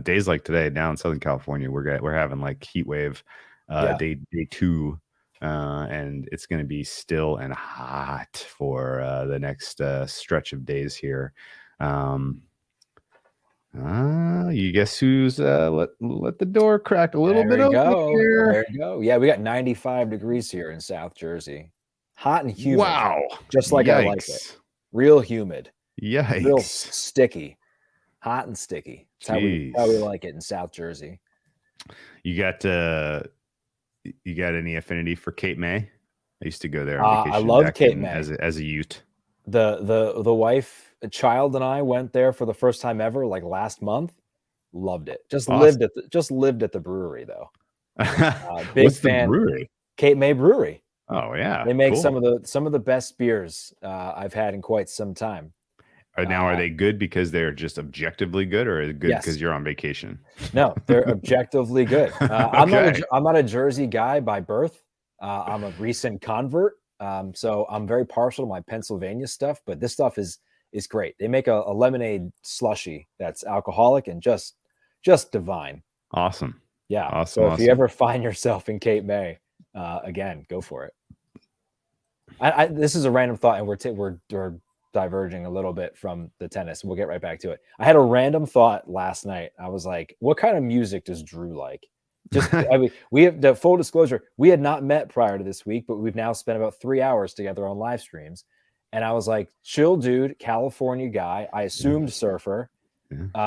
Days like today down in Southern California, we're having like heat wave day 2. And it's going to be still and hot for the next stretch of days here. You guess who's let the door crack a little bit open here? There you go. Yeah, we got 95 degrees here in South Jersey. Hot and humid. Wow. Just like I like it. Real humid. Yikes. Real sticky. Hot and sticky. That's how we like it in South Jersey. You got any affinity for Cape May? I used to go there on vacation. I love Cape May as a youth. The wife, a child, and I went there for the first time ever, like last month. Loved it. Just lived at the brewery though. Big What's fan. The brewery? Cape May Brewery. Oh yeah, they make some of the best beers I've had in quite some time. Now, are they good because they're just objectively good, or is it good because you're on vacation? No, they're objectively good. I'm not a Jersey guy by birth. I'm a recent convert, so I'm very partial to my Pennsylvania stuff. But this stuff is great. They make a lemonade slushy that's alcoholic and just divine. Awesome. Yeah. Awesome. So if you ever find yourself in Cape May, again, go for it. This is a random thought, and we're diverging a little bit from the tennis. We'll get right back to it. I had a random thought last night. I was like, what kind of music does Drew like? We have the full disclosure. We had not met prior to this week, but we've now spent about 3 hours together on live streams. And I was like, chill dude, California guy. I assumed surfer. And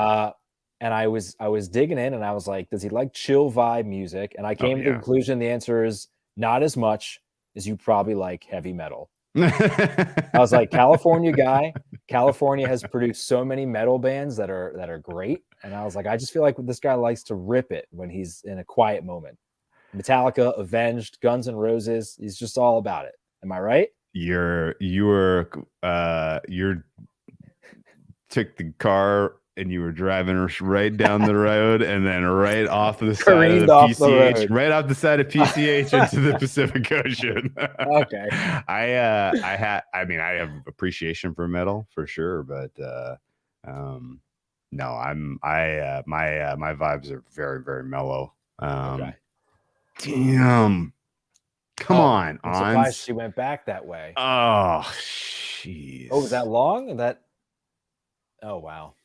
I was digging in, and I was like, does he like chill vibe music? And I came to the conclusion the answer is not as much as you probably like heavy metal. I was like, California guy. California has produced so many metal bands that are great, and I was like, I just feel like this guy likes to rip it when he's in a quiet moment. Metallica, Avenged, Guns N' Roses. He's just all about it. Am I right? You took the car and you were driving right down the road and then right off the side of the PCH, right off the side of PCH into the Pacific Ocean. Okay. I have appreciation for metal for sure, but no, my vibes are very, very mellow. Damn. Come on, I'm surprised she went back that way. Oh, Jeez. Oh, was that long? Oh, wow.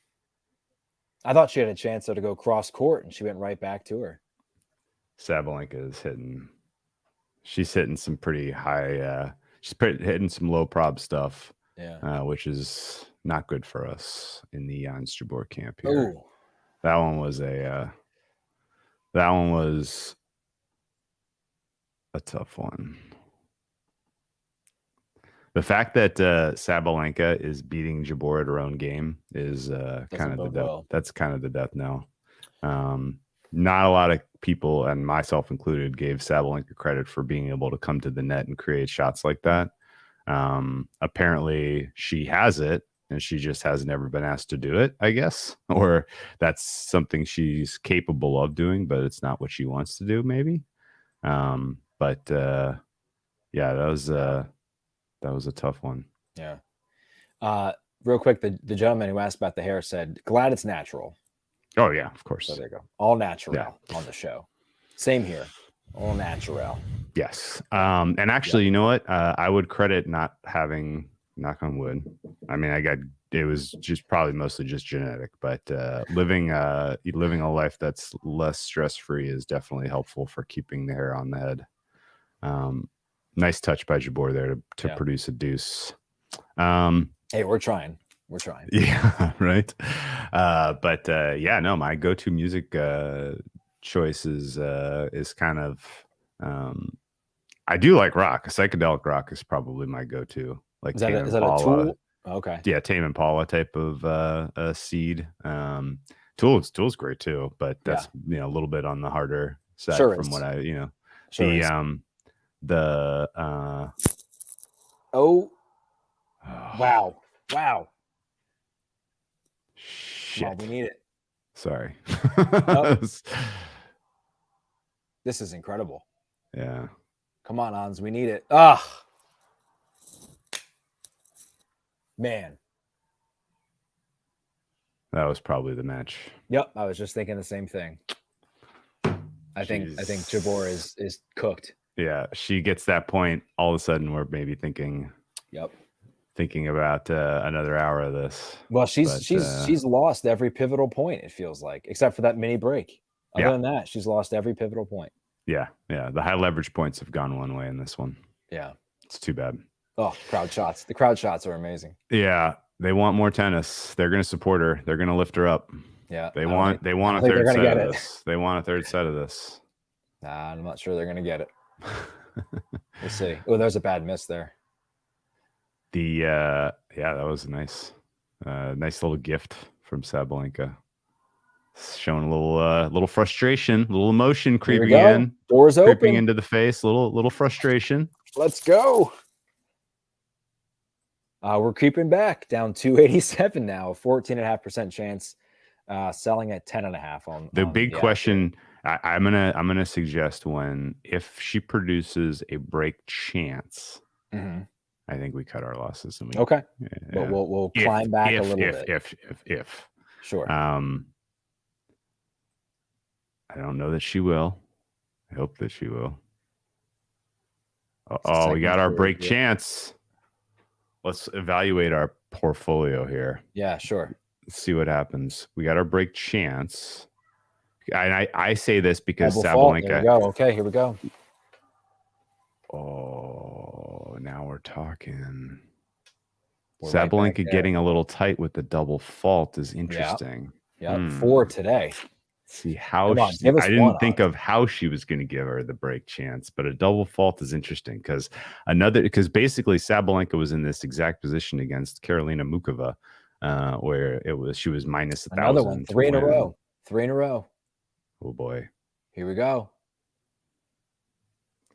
I thought she had a chance to go cross court, and she went right back to her. Sabalenka is hitting. She's hitting some pretty high. She's hitting some low prob stuff. Yeah. Which is not good for us in the Jans Jabeur camp here. Ooh. That one was a tough one. The fact that Sabalenka is beating Jabeur at her own game is kind of the death. Well. That's kind of the death knell. Not a lot of people, and myself included, gave Sabalenka credit for being able to come to the net and create shots like that. Apparently she has it, and she just has never been asked to do it, I guess, or that's something she's capable of doing, but it's not what she wants to do, maybe. But yeah, that was a tough one. Yeah. Real quick, the gentleman who asked about the hair said, glad it's natural. Oh yeah, of course. So there you go. All natural on the show. Same here. All natural. Yes. And actually, you know what? I would credit not having, knock on wood. I mean, it was just probably mostly just genetic, but living a life that's less stress-free is definitely helpful for keeping the hair on the head. Nice touch by Jabeur there to produce a deuce. Hey, we're trying. Yeah, right. But yeah, no, my go-to music choice is kind of I do like rock. Psychedelic rock is probably my go-to. Like is that a Tool? Okay. Yeah, Tame Impala type of seed. Tool's great too, but that's a little bit on the harder side from what I Wow. Shit. Come on, we need it. Sorry. Nope. This is incredible. Yeah. Come on, Hans. We need it. Ugh. Man. That was probably the match. Yep. I was just thinking the same thing. I think Jabeur is cooked. Yeah. She gets that point. All of a sudden, we're maybe thinking. Yep. Thinking about another hour of this. Well, she's lost every pivotal point, it feels like, except for that mini break. Other than that, she's lost every pivotal point. Yeah. The high leverage points have gone one way in this one. Yeah. It's too bad. Oh, crowd shots. The crowd shots are amazing. Yeah. They want more tennis. They're going to support her. They're going to lift her up. Yeah. They want a third set of this. They want a third set of this. Nah, I'm not sure they're going to get it. We'll see. Oh, there's a bad miss there. That was a nice little gift from Sabalenka. Showing a little frustration, a little emotion creeping in. Doors open. Creeping into the face. Little frustration. Let's go. We're creeping back down 287 now. 14.5% chance. Selling at 10.5 on the big question. I'm gonna suggest if she produces a break chance. Mm-hmm. I think we cut our losses. And okay. But we'll climb back a little bit. If. Sure. I don't know that she will. I hope that she will. We got our break chance. Let's evaluate our portfolio here. Yeah, sure. Let's see what happens. We got our break chance. I say this because Sabalenka. Here we go. Okay, here we go. Oh, now we're talking. Sabalenka right getting a little tight with the double fault is interesting. Yeah, 4 today. See how I didn't think of how she was going to give her the break chance, but a double fault is interesting because basically Sabalenka was in this exact position against Karolina Mukova, where she was minus 1,000. Another one, 3 in a row. 3 in a row. Oh boy. Here we go.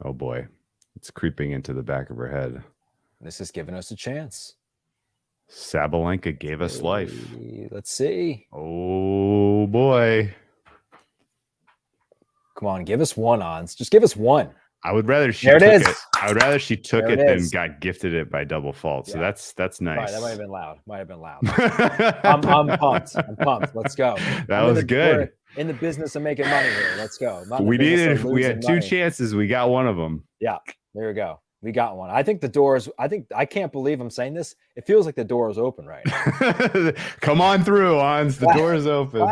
Oh boy. It's creeping into the back of her head. This is giving us a chance. Sabalenka gave us life. Let's see. Oh boy. Come on, give us one, Ons. Just give us one. I would rather she took it. I would rather she took it than got gifted it by double fault. So that's nice. Right, that might have been loud. I'm pumped. I'm pumped. Let's go. That was good. We're in the business of making money here. Let's go. We had 2 chances. We got one of them. Yeah, there we go. We got one. I think the doors. I can't believe I'm saying this. It feels like the door is open right now. Come on through, Hans. The door is open.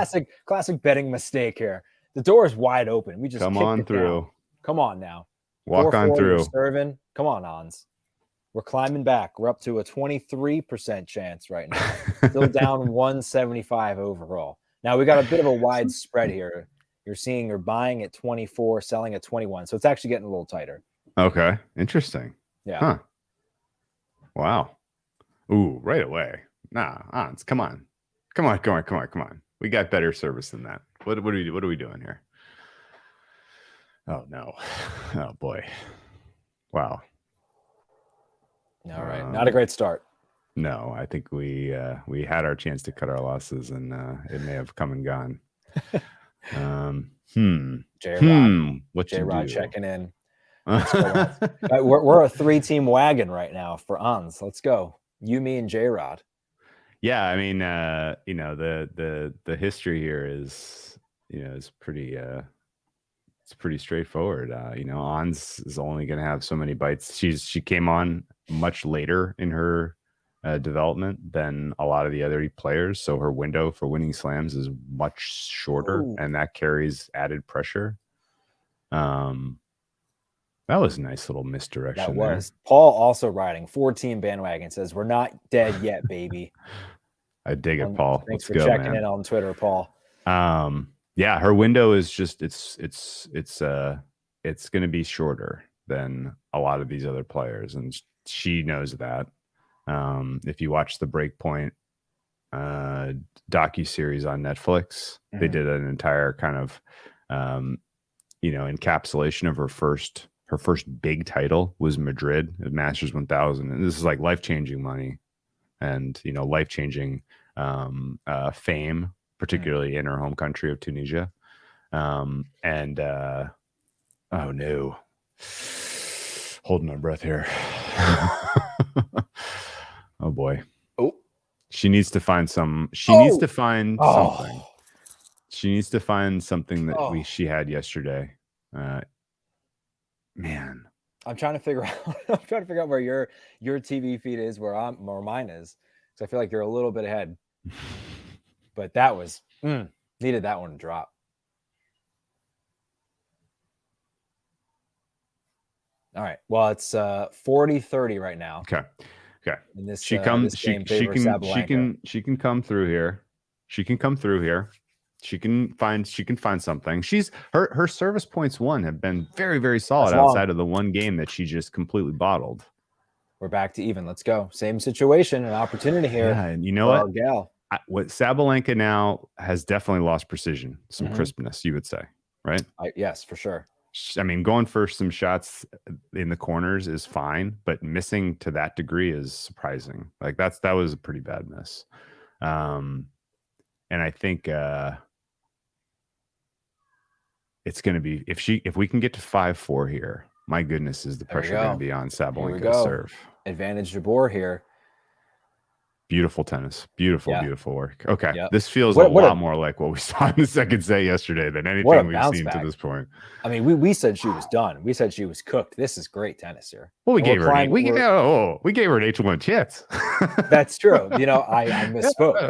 Classic betting mistake here. The door is wide open. We just come kicked on it through. Down. Come on now. Walk on through. You're serving. Come on, Hans. We're climbing back. We're up to a 23% chance right now. Still down 175 overall. Now we got a bit of a wide spread here. You're buying at 24, selling at 21. So it's actually getting a little tighter. Okay. Interesting. Yeah. Huh. Wow. Ooh, right away. Nah, Hans, come on. Come on. We got better service than that. What are we doing here? Oh no. Oh boy. Wow. All right. Not a great start. No, I think we had our chance to cut our losses, and it may have come and gone. J-Rod. What you do? Checking in. We're a 3-team wagon right now for Ons. Let's go. You, me, and J-Rod. Yeah, I mean, the history here is pretty it's pretty straightforward. Ons is only going to have so many bites. She came on much later in her development than a lot of the other players, so her window for winning slams is much shorter. Ooh. And that carries added pressure. That was a nice little misdirection. That was there. Paul also riding 4-team bandwagon, says we're not dead yet, baby. I dig it, Paul. Thanks for checking in on Twitter, Paul. Yeah, her window is just it's going to be shorter than a lot of these other players, and she knows that. If you watch the Breakpoint docuseries on Netflix, they did an entire kind of encapsulation of her first big title was Madrid at Masters 1000, and this is like life-changing money and life-changing fame, particularly in her home country of Tunisia. Oh no, holding my breath here. Oh boy. Oh, she needs to find some. She needs to find something. She needs to find something that she had yesterday. Man, I'm trying to figure out where your TV feed is, where mine is, because I feel like you're a little bit ahead. But that was needed that one to drop. All right. Well, it's 40-30 right now. Okay. In this, she can come through here. She can come through here. She can find something. Her service points have been very, very solid outside of the one game that she just completely bottled. We're back to even. Let's go. Same situation, an opportunity here. Yeah, and you know what? Gal. What Sabalenka now has definitely lost precision, some crispness, you would say, right? Yes, for sure. I mean, going for some shots in the corners is fine, but missing to that degree is surprising. Like that was a pretty bad miss. And I think it's going to be if we can get to 5-4 here. My goodness, is the pressure going to be on Sabalenka to serve? Advantage Jabeur here. Beautiful tennis. Beautiful work. Okay. Yep. This feels a lot more like what we saw in the second set yesterday than anything we've seen to this point. I mean, we said she was done. We said she was cooked. This is great tennis here. Well, we gave her an H1 chance. That's true. I misspoke.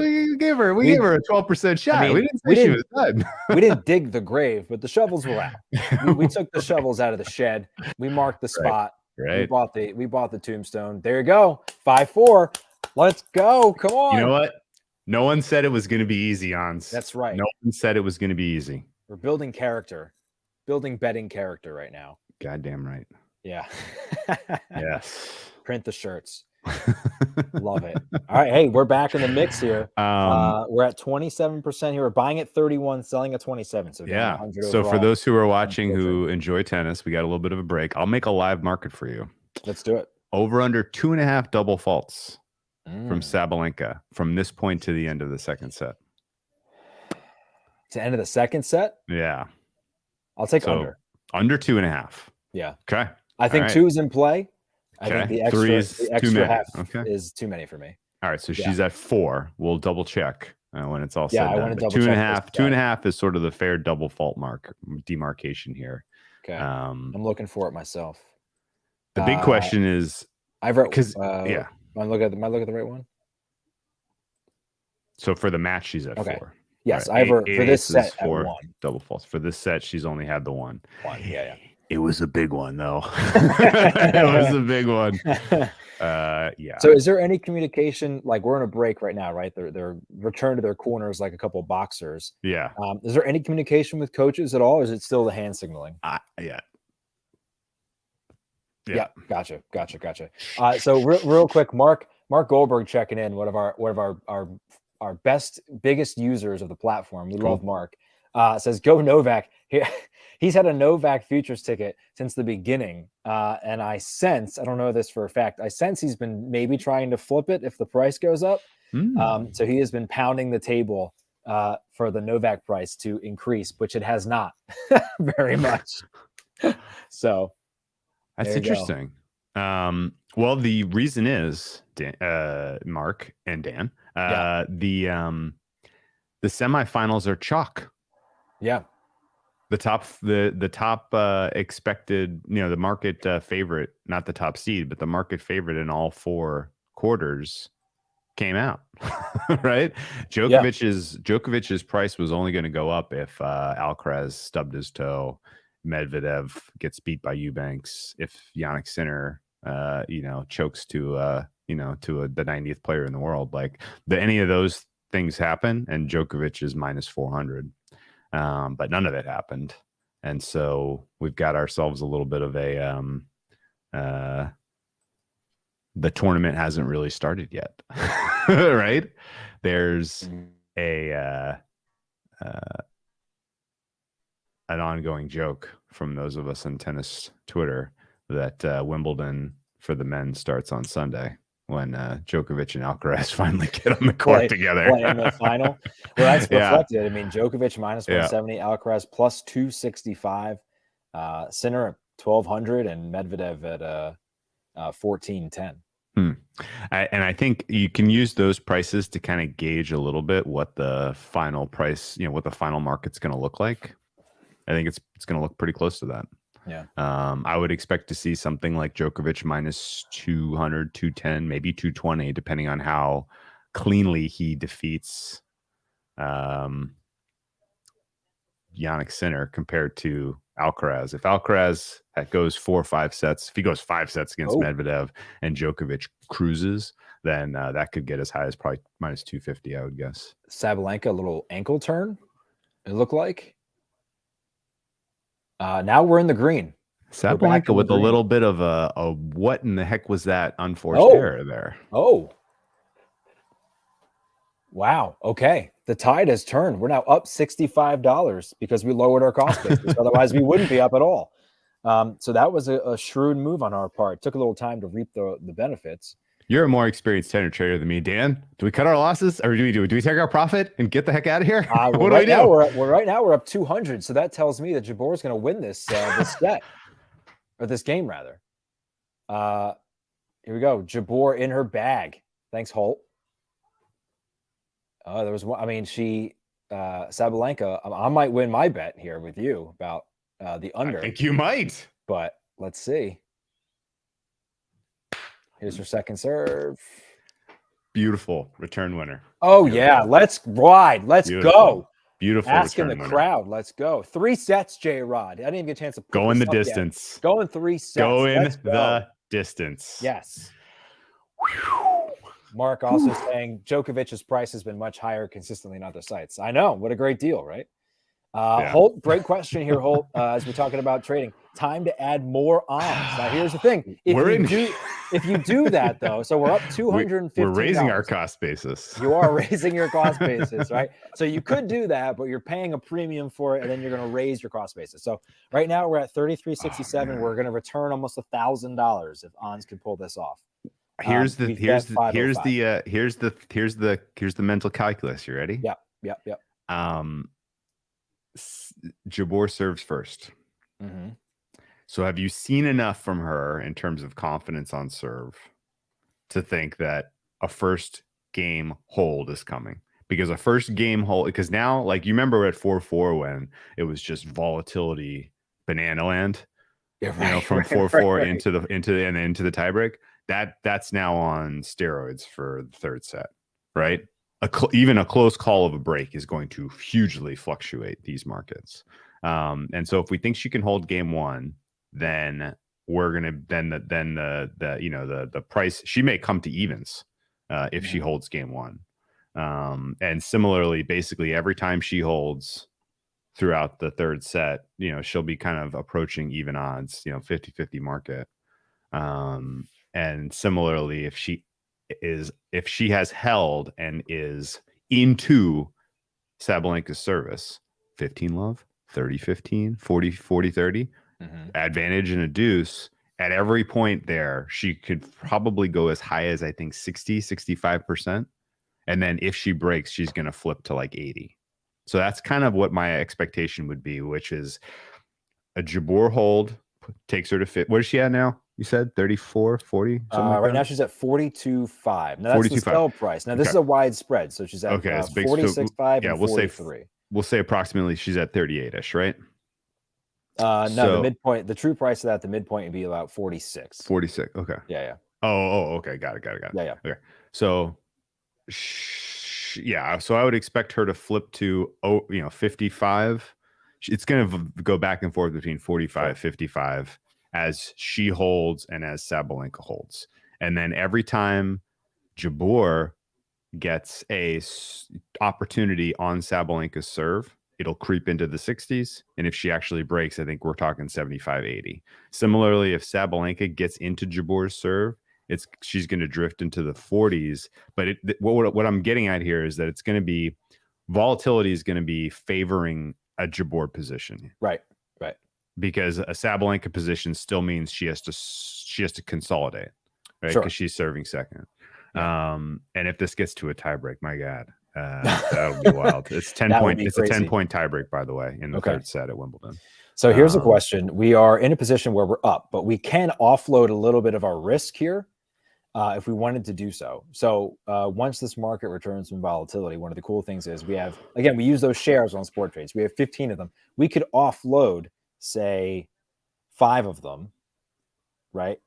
We gave her a 12% shot. I mean, we didn't say she was done. We didn't dig the grave, but the shovels were out. We took the shovels out of the shed. We marked the spot. Right. We bought the tombstone. There you go. 5-4. Let's go. Come on. You know what? No one said it was going to be easy, Hans. That's right. No one said it was going to be easy. We're building character, building betting character right now. Goddamn right. Yeah. Yes. Print the shirts. Love it. All right. Hey, we're back in the mix here. We're at 27% here. We're buying at 31, selling at 27. So yeah. So for those who are watching who enjoy tennis, we got a little bit of a break. I'll make a live market for you. Let's do it. Over under 2.5 double faults. From Sabalenka from this point to the end of the second set. To end of the second set? Yeah. I'll take under. Under 2.5. Yeah. Okay. I think 2's in play. I think the extra too many. Half is too many for me. All right. So she's at 4. We'll double check when it's all said. I want to double check. 2.5 is sort of the fair double fault demarcation here. Okay. I'm looking for it myself. The big question is, I've read because Am I looking at the right one? So for the match, she's at Okay. 4. Yes, right? for this set at 4 1. double faults. For this set, she's only had the one. Yeah. It was a big one, though. It was a big one. Yeah. So is there any communication? Like, we're in a break right now, right? They're returned to their corners like a couple of boxers. Yeah. Is there any communication with coaches at all, or is it still the hand signaling? Yeah. Gotcha. So real quick, Mark Goldberg checking in, one of our biggest users of the platform. We love Mark. Says go Novak. He's had a Novak futures ticket since the beginning, and I don't know this for a fact, I sense he's been maybe trying to flip it if the price goes up. So he has been pounding the table for the Novak price to increase, which it has not very much. So that's interesting. Well, the reason is, Mark and Dan, the semifinals are chalk. Yeah. The top expected, the market favorite, not the top seed, but the market favorite in all 4 quarters came out. Right? Djokovic's price was only going to go up if Alcaraz stubbed his toe, Medvedev gets beat by Eubanks, if Jannik Sinner chokes to the 90th player in the world. Like, any of those things happen, and Djokovic is minus 400. But none of it happened. And so we've got ourselves a little bit of the tournament hasn't really started yet. Right? There's an ongoing joke from those of us in tennis Twitter that Wimbledon for the men starts on Sunday, when Djokovic and Alcaraz finally get on the court together. Play in the final. Well, that's reflected. I mean, Djokovic minus 170, Alcaraz plus 265, Sinner at 1,200, and Medvedev at 1,410. And I think you can use those prices to kind of gauge a little bit what the final price, what the final market's going to look like. I think it's going to look pretty close to that. Yeah. I would expect to see something like Djokovic minus 200, 210, maybe 220, depending on how cleanly he defeats Jannik Sinner compared to Alcaraz. If Alcaraz goes 4 or 5 sets, if he goes 5 sets against Medvedev and Djokovic cruises, then that could get as high as probably minus 250, I would guess. Sabalenka, a little ankle turn, it looked like. Now we're in the green. Sabalenka with a little bit of a what in the heck was that unforced error there? Oh. Wow. Okay. The tide has turned. We're now up $65 because we lowered our cost basis. Otherwise, we wouldn't be up at all. So that was a shrewd move on our part. Took a little time to reap the benefits. You're a more experienced tenor trader than me, Dan. Do we cut our losses, or do we take our profit and get the heck out of here? What do we do? Right now we're up 200. So that tells me that Jabor is going to win this set, or this game rather. Here we go. Jabor in her bag. Thanks, Holt. There was one. I mean, Sabalenka. I might win my bet here with you about the under. I think you might, but let's see. Here's her second serve. Beautiful return winner. Oh, yeah. Let's ride. Let's go. Beautiful. Asking the crowd. Let's go. 3 sets, J-Rod. I didn't even get a chance to go in the distance. Going 3 sets. Go in the distance. Yes. Mark also saying Djokovic's price has been much higher consistently on other sites. I know. What a great deal, right? Holt, great question here, Holt. As we're talking about trading, time to add more ons. Now, here's the thing: if you do that, though, so we're up $250. We're raising our cost basis. You are raising your cost basis, right? So you could do that, but you're paying a premium for it, and then you're going to raise your cost basis. So right now we're at $33.67. We're going to return almost $1,000 if ons can pull this off. Here's the mental calculus. You ready? Yep. Jabor serves first. Mm-hmm. So have you seen enough from her in terms of confidence on serve to think that a first game hold is coming? Because a first game hold, because now, like, you remember at 4-4 when it was just volatility, banana land. Yeah, you know, right, from right, 4-4 right. into the tiebreak. That's now on steroids for the third set, right? Even a close call of a break is going to hugely fluctuate these markets. And so if we think she can hold game one, then we're gonna then the you know the price, she may come to evens if she holds game one. And similarly, basically every time she holds throughout the third set, you know, she'll be kind of approaching even odds, you know, 50-50 market. And similarly, if she has held and is into Sabalenka's service, 15 love, 30-15, 40-30, advantage and a deuce. At every point there, she could probably go as high as I think 60-65%. And then if she breaks, she's going to flip to like 80. So that's kind of what my expectation would be, which is a Jabeur hold takes her to fit. What is she at now? You said 34, 40, something like Right that? now she's at 42.5. Now that's the 42.5. sell price. Now this Okay. is a wide spread. So she's at Okay. It's big. 46.5 Yeah, and 43. we'll say approximately she's at 38-ish, right? No, the midpoint, the true price of that, the midpoint would be about 46. 46. Okay. Yeah. Okay. Got it. Yeah. Okay. So yeah, so I would expect her to flip to 55. It's going to go back and forth between 45, 55 as she holds and as Sabalenka holds. And then every time Jabeur gets a opportunity on Sabalenka's serve, it'll creep into the 60s. And if she actually breaks, I think we're talking 75, 80. Similarly, if Sabalenka gets into Jabeur's serve, she's going to drift into the 40s. But what I'm getting at here is that it's going to be volatility is going to be favoring a Jabeur position. Right. Because a Sabalenka position still means she has to consolidate, right? Because she's serving second. Yeah. And if this gets to a tiebreak, my God, that'll be wild. It's 10 point. It's crazy. A 10-point tiebreak, by the way, in the third set at Wimbledon. So here's a question. We are in a position where we're up, but we can offload a little bit of our risk here if we wanted to do so. So once this market returns from volatility, one of the cool things is we use those shares on sport trades. We have 15 of them. We could offload, say, 5 of them, right?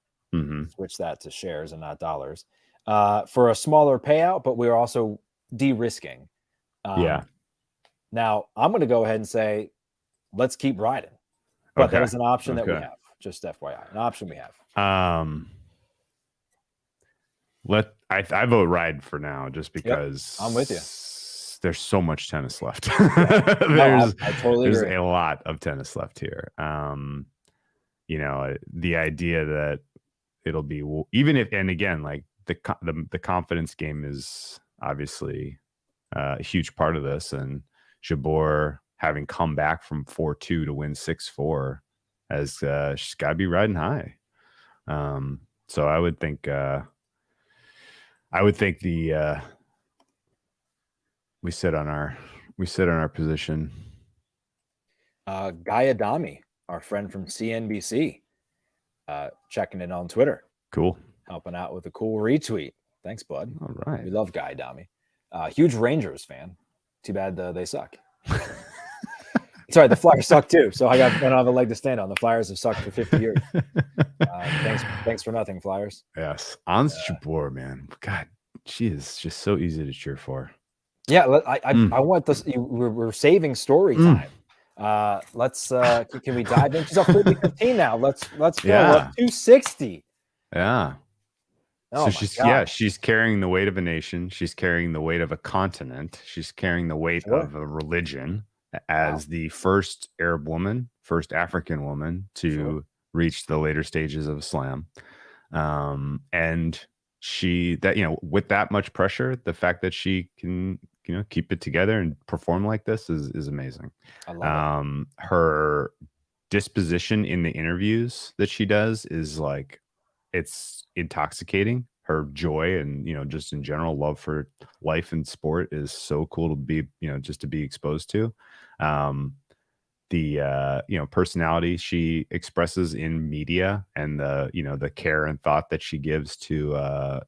Switch that to shares and not dollars for a smaller payout, but we're also de-risking. Now, I'm going to go ahead and say, let's keep riding. But that is an option that we have. Just FYI, an option we have. I vote ride for now, just because I'm with you. There's so much tennis left. I totally agree. There's a lot of tennis left here. You know, the idea that it'll be even if, and again, like the confidence game is obviously a huge part of this, and Jabeur having come back from 4-2 to win 6-4 as she's got to be riding high. So I would think we sit on our position. Guy Adami, our friend from CNBC, checking in on Twitter. Cool. Helping out with a cool retweet. Thanks, bud. All right. We love Guy Adami. Huge Rangers fan. Too bad they suck. Sorry, the Flyers suck too. So I don't have a leg to stand on. The Flyers have sucked for 50 years. Thanks for nothing, Flyers. Yes. Ons Jabeur, man. God, she is just so easy to cheer for. Yeah, I want this. We're saving story time. Let's can we dive in? She's up 40-15 now. Let's go. We're up 260. Yeah. Oh, so she's carrying the weight of a nation. She's carrying the weight of a continent. She's carrying the weight of a religion as the first Arab woman, first African woman to reach the later stages of Islam. And with that much pressure, the fact that she can, keep it together and perform like this is amazing. I love it. Her disposition in the interviews that she does is like, it's intoxicating. Her joy and, just in general love for life and sport is so cool to be, just to be exposed to. The personality she expresses in media and the care and thought that she gives to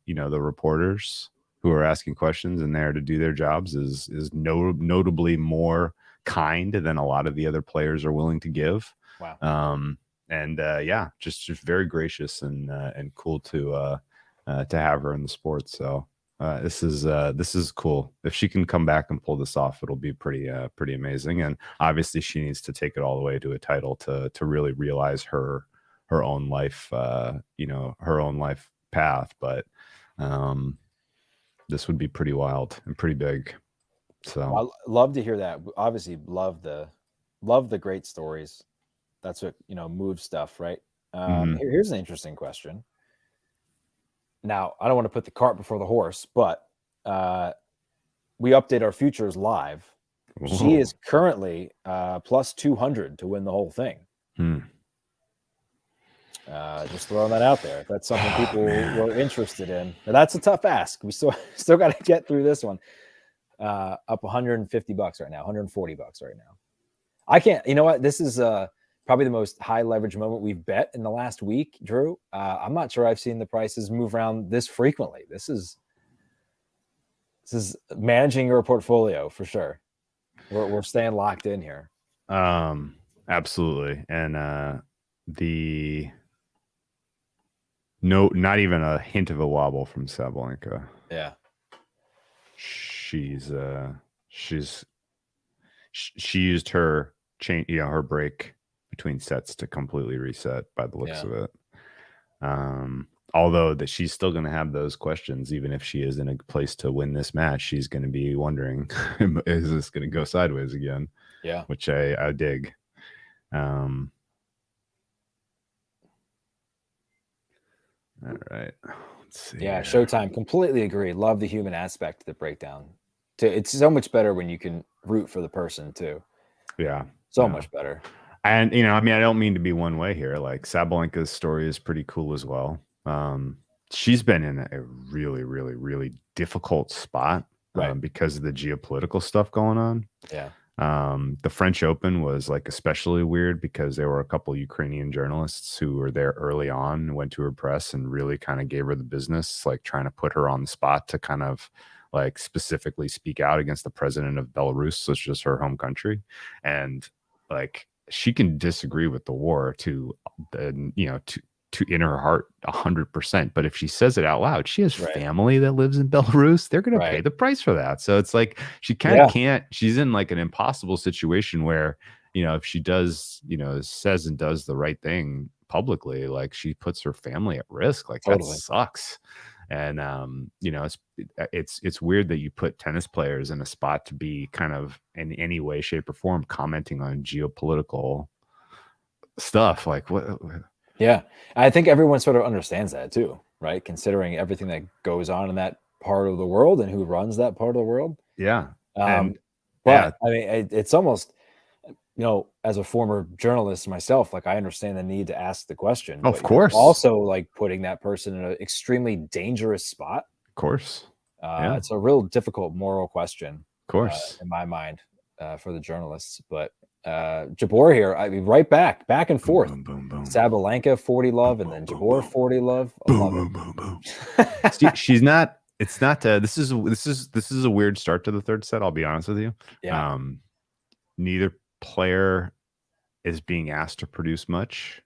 the reporters who are asking questions and there to do their jobs is notably more kind than a lot of the other players are willing to give. Wow. yeah, just very gracious and cool to have her in the sport. So this is cool. If she can come back and pull this off, it'll be pretty amazing. And obviously, she needs to take it all the way to a title to really realize her own life, her own life path. But this would be pretty wild and pretty big. So well, I love to hear that. Obviously, love the great stories. That's what moves stuff, right? Here's an interesting question. Now, I don't want to put the cart before the horse, but we update our futures live. Whoa. She is currently plus 200 to win the whole thing. Just throwing that out there. If that's something people were interested in. Now, that's a tough ask. We still got to get through this one. Up $150 right now, $140 right now. I can't. You know what? This is probably the most high leverage moment we've bet in the last week, Drew. I'm not sure I've seen the prices move around this frequently. This is managing your portfolio for sure. We're staying locked in here. Absolutely. And not even a hint of a wobble from Sabalenka. Yeah. She used her her break between sets to completely reset by the looks of it. Although that she's still going to have those questions, even if she is in a place to win this match, she's going to be wondering, is this going to go sideways again? Yeah. Which I dig. All right. Let's see. Yeah. Showtime. Completely agree. Love the human aspect of the breakdown. It's so much better when you can root for the person too. Yeah. So much better. And, I mean, I don't mean to be one way here. Like Sabalenka's story is pretty cool as well. She's been in a really, really, really difficult spot because of the geopolitical stuff going on. Yeah. The French Open was like especially weird because there were a couple Ukrainian journalists who were there early on, went to her press and really kind of gave her the business, like trying to put her on the spot to kind of like specifically speak out against the president of Belarus, which is her home country. And like she can disagree with the war to in her heart 100%, but if she says it out loud, she has family that lives in Belarus. They're going to pay the price for that. So it's like she kind of can't. She's in like an impossible situation where if she does says and does the right thing publicly, like she puts her family at risk. Like that sucks. And it's weird that you put tennis players in a spot to be kind of in any way, shape, or form commenting on geopolitical stuff. Like what? Yeah, I think everyone sort of understands that too, right? Considering everything that goes on in that part of the world and who runs that part of the world. Yeah. I mean, it's almost, as a former journalist myself, like I understand the need to ask the question. Of course. Also, like putting that person in an extremely dangerous spot. Of course. It's a real difficult moral question. Of course. In my mind, for the journalists, but. Jabeur here, I mean, right back and forth. Boom, boom, boom. Sabalenka 40 love, and then Jabeur 40 love. Boom, boom, boom. She's not. It's not. This is a weird start to the third set. I'll be honest with you. Yeah. Neither player is being asked to produce much,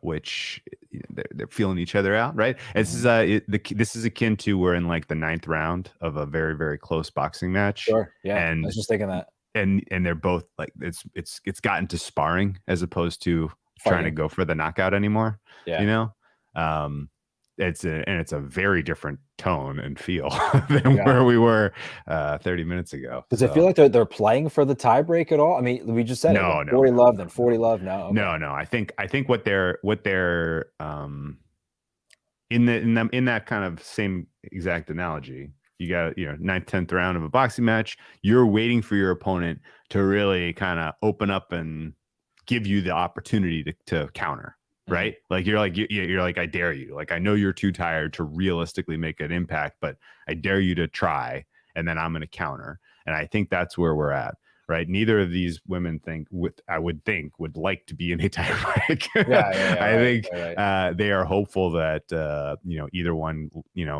which they're feeling each other out, right? This is akin to we're in like the 9th round of a very, very close boxing match. Sure. Yeah. And I was just thinking that. And they're both like it's gotten to sparring as opposed to trying to go for the knockout anymore. Yeah. It's a very different tone and feel than where we were 30 minutes ago. Does it feel like they're playing for the tiebreak at all? I mean, we just said no, 40 love, then 40 love. No, okay. No. I think what they're in that kind of same exact analogy. You got 9th, 10th round of a boxing match. You're waiting for your opponent to really kind of open up and give you the opportunity to counter, right? Like you're like I dare you. Like I know you're too tired to realistically make an impact, but I dare you to try, and then I'm going to counter. And I think that's where we're at, right? Neither of these women would like to be in a tiebreak. I think they are hopeful that either one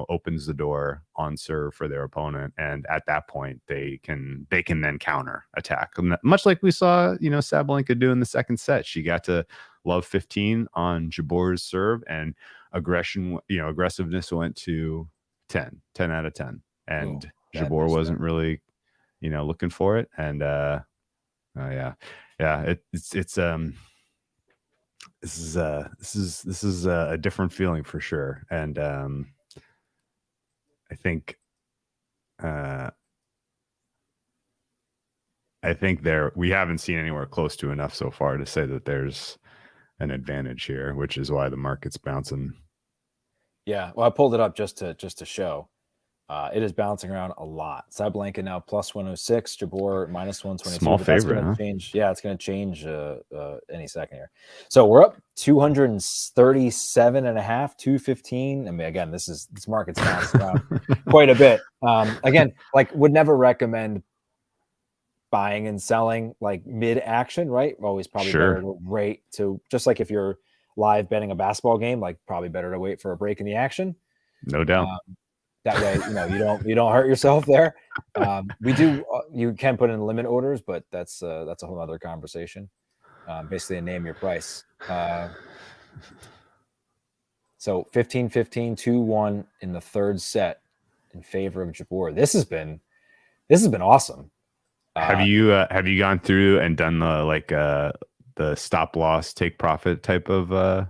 opens the door on serve for their opponent, and at that point they can then counter attack, much like we saw Sabalenka do in the second set. She got to love 15 on Jabor's serve, and aggressiveness went to 10 out of 10. And Jabor wasn't really, looking for it. And yeah. This is a different feeling for sure. And I think we haven't seen anywhere close to enough so far to say that there's an advantage here, which is why the market's bouncing. Yeah, well, I pulled it up just to show. It is bouncing around a lot. Sabalenka now plus 106, Jabor minus 122. Small favorite, huh? Change. Yeah, it's going to change any second here. So we're up 237 and a half, 215. I mean, again, this market's bouncing around quite a bit. Again, like would never recommend buying and selling like mid action, right? Always probably better to wait to, just like if you're live betting a basketball game, like probably better to wait for a break in the action. No doubt. That way, you don't hurt yourself there. You can put in limit orders, but that's a whole other conversation. Basically, a name your price. So 15-15, 2-1 in the third set in favor of Jabor. This has been awesome. Have you gone through and done the stop loss take profit type of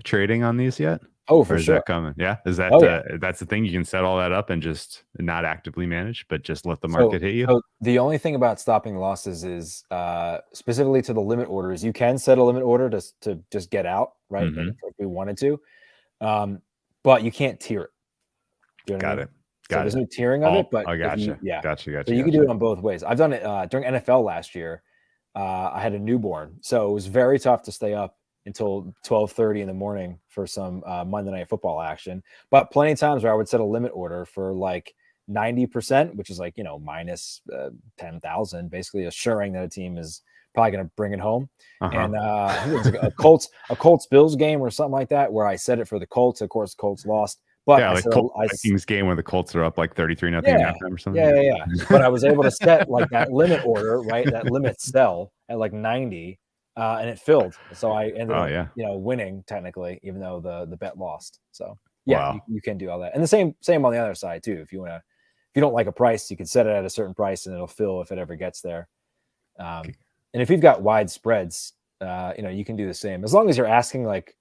trading on these yet? Oh, for or is sure. that coming? Yeah. Is that that's the thing? You can set all that up and just not actively manage, but just let the market hit you. So the only thing about stopping losses is specifically to the limit orders, you can set a limit order to just get out, right? Mm-hmm. If we wanted to. But you can't tier it. You know Got it. There's no tiering of it, but I gotcha. Gotcha. So you can do it on both ways. I've done it during NFL last year. I had a newborn, so it was very tough to stay up until 12:30 in the morning for some Monday Night Football action. But plenty of times where I would set a limit order for like 90%, which is like, minus 10,000, basically assuring that a team is probably going to bring it home. And I think it was like a Colts Bills game or something like that, where I set it for the Colts. Of course, the Colts lost. But yeah, like Vikings game where the Colts are up like 33-0 halftime or something. Yeah. But I was able to set like that limit order, right? That limit sell at like 90. And it filled, so I ended up, winning technically, even though the bet lost. So you can do all that, and the same on the other side too. If you don't like a price, you can set it at a certain price, and it'll fill if it ever gets there. And if you've got wide spreads, you can do the same as long as you're asking. Like,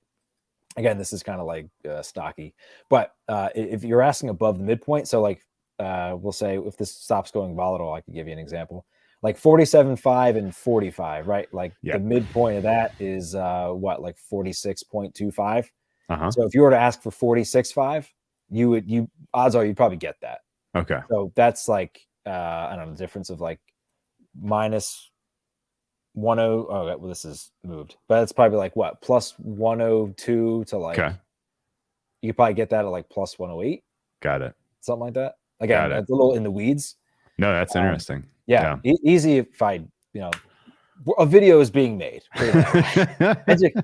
again, this is kind of like stocky, but if you're asking above the midpoint, so like we'll say if this stops going volatile, I could give you an example. Like 47.5 and 45, right? Like the midpoint of that is like 46.25. So if you were to ask for 46.5, odds are you'd probably get that. Okay. So that's like I don't know, the difference of like minus 10. Well, this is moved, but it's probably like what, plus 102 to like you could probably get that at like plus 108. Got it. Something like that. Again, it's a little in the weeds. No, that's interesting. Yeah. Easy if a video is being made.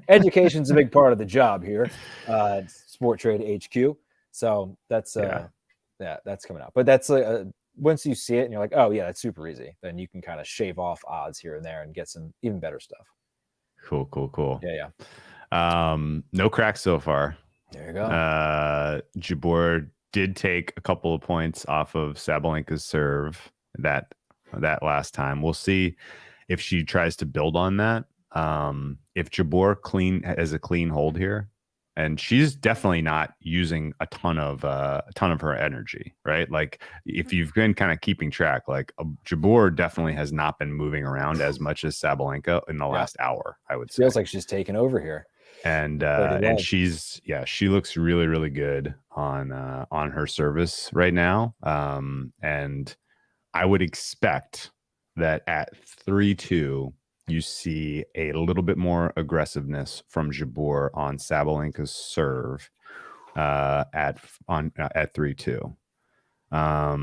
Education's a big part of the job here. Sport Trade HQ. So that's that's coming out. But that's once you see it and you're like, oh yeah, that's super easy, then you can kind of shave off odds here and there and get some even better stuff. Cool. Yeah. No cracks so far. There you go. Jabor did take a couple of points off of Sabalenka's serve that last time. We'll see if she tries to build on that. If Jabor has a clean hold here, and she's definitely not using a ton of her energy, right? Like if you've been kind of keeping track, like Jabor definitely has not been moving around as much as Sabalenka in the last hour, I would say. Feels like she's taken over here. And she looks really, really good on her service right now. And I would expect that at 3-2, you see a little bit more aggressiveness from Jabor on Sabalenka's serve at 3-2. I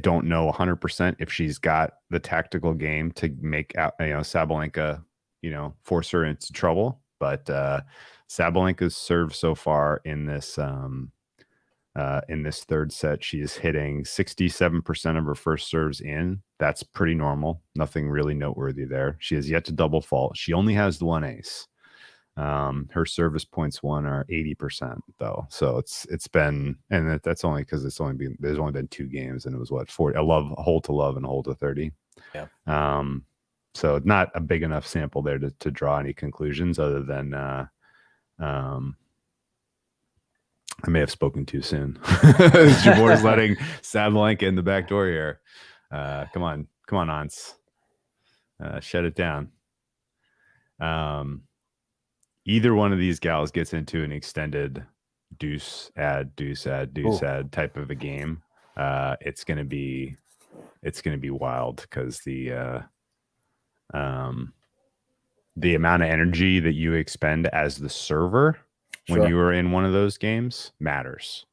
don't know 100% if she's got the tactical game to make out Sabalenka, force her into trouble. But Sabalenka's serve so far in this in this third set. She is hitting 67% of her first serves in. That's pretty normal. Nothing really noteworthy there. She has yet to double fault. She only has the one ace. Her service points won are 80% though. So it's been, and that's only because there's only been 2 games, and it was what, 40, a hole to love and a hole to 30. Yeah. So not a big enough sample there to draw any conclusions other than, I may have spoken too soon. Jabor's letting Sabalenka in the back door here. Come on, Ans. Shut it down. Either one of these gals gets into an extended deuce add type of a game. It's gonna be wild because the amount of energy that you expend as the server when you are in one of those games matters.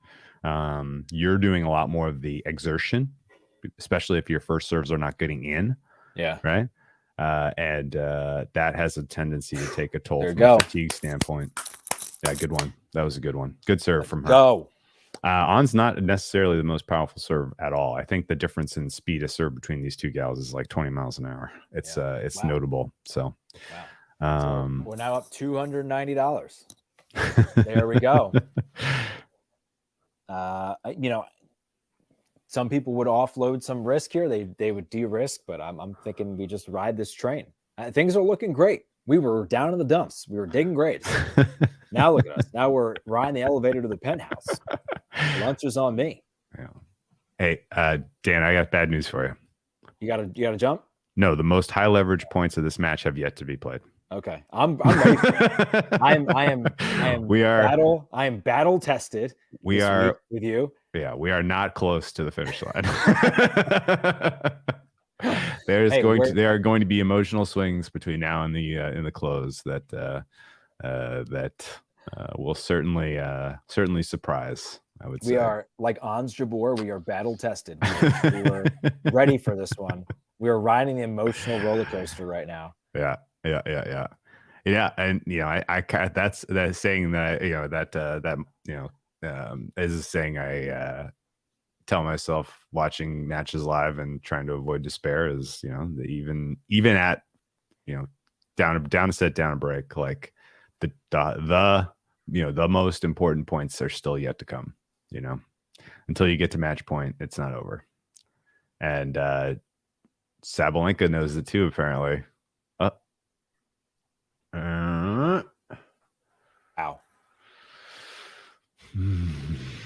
You're doing a lot more of the exertion, especially if your first serves are not getting in. Yeah. Right. And that has a tendency to take a toll from a fatigue standpoint. Yeah, good one. That was a good one. Good serve from her. On's not necessarily the most powerful serve at all. I think the difference in speed of serve between these two gals is like 20 miles an hour. It's notable. So, so we're now up $290. There we go. Some people would offload some risk here. They would de-risk, but I'm thinking we just ride this train. Things are looking great. We were down in the dumps. We were digging grades. Now look at us. Now we're riding the elevator to the penthouse. Lunch is on me. Yeah. Hey, Dan, I got bad news for you. You gotta jump? No, the most high leverage points of this match have yet to be played. Okay, I'm ready for it. I am battle tested. We are with you. Yeah, we are not close to the finish line. There are going to be emotional swings between now and the close that will certainly surprise. I would say we are like Ons Jabeur. We are battle tested. We were ready for this one. We are riding the emotional roller coaster right now. Yeah. And that's saying that is a saying I tell myself watching matches live and trying to avoid despair is, even at, down a set, down a break, like the most important points are still yet to come, until you get to match point, it's not over. And Sabalenka knows it too, apparently. Ow.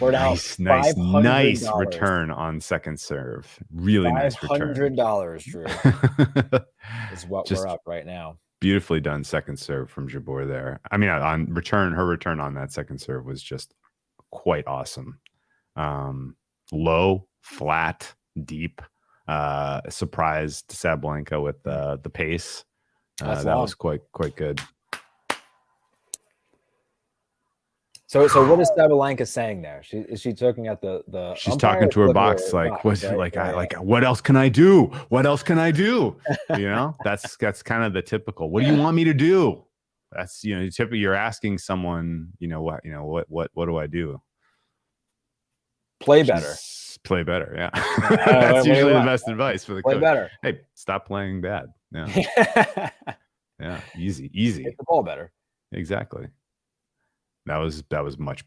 We're now nice return on second serve. Really nice return. $500, Drew, is what we're up right now. Beautifully done second serve from Jabeur there. I mean, on return, her return on that second serve was just quite awesome. Low, flat, deep. Surprised Sabalenka with the pace. That was quite good. So what is Sabalenka saying there? Is she talking at the she's talking to her box like what what else can I do? What else can I do? That's kind of the typical. What do you want me to do? That's typically you're asking someone, what do I do? Play better. Play better, yeah. That's usually the best advice for the coach. Play better. Hey, stop playing bad. Yeah. Yeah, easy. Hit the ball better. Exactly. That was much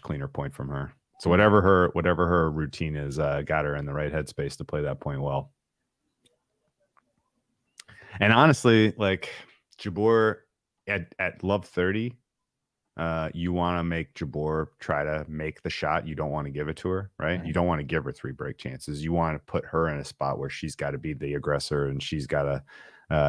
cleaner point from her. So whatever her routine is, got her in the right headspace to play that point well. And honestly, like Jabeur at love 30, you want to make Jabeur try to make the shot. You don't want to give it to her, right? You don't want to give her 3 break chances. You want to put her in a spot where she's got to be the aggressor and she's got to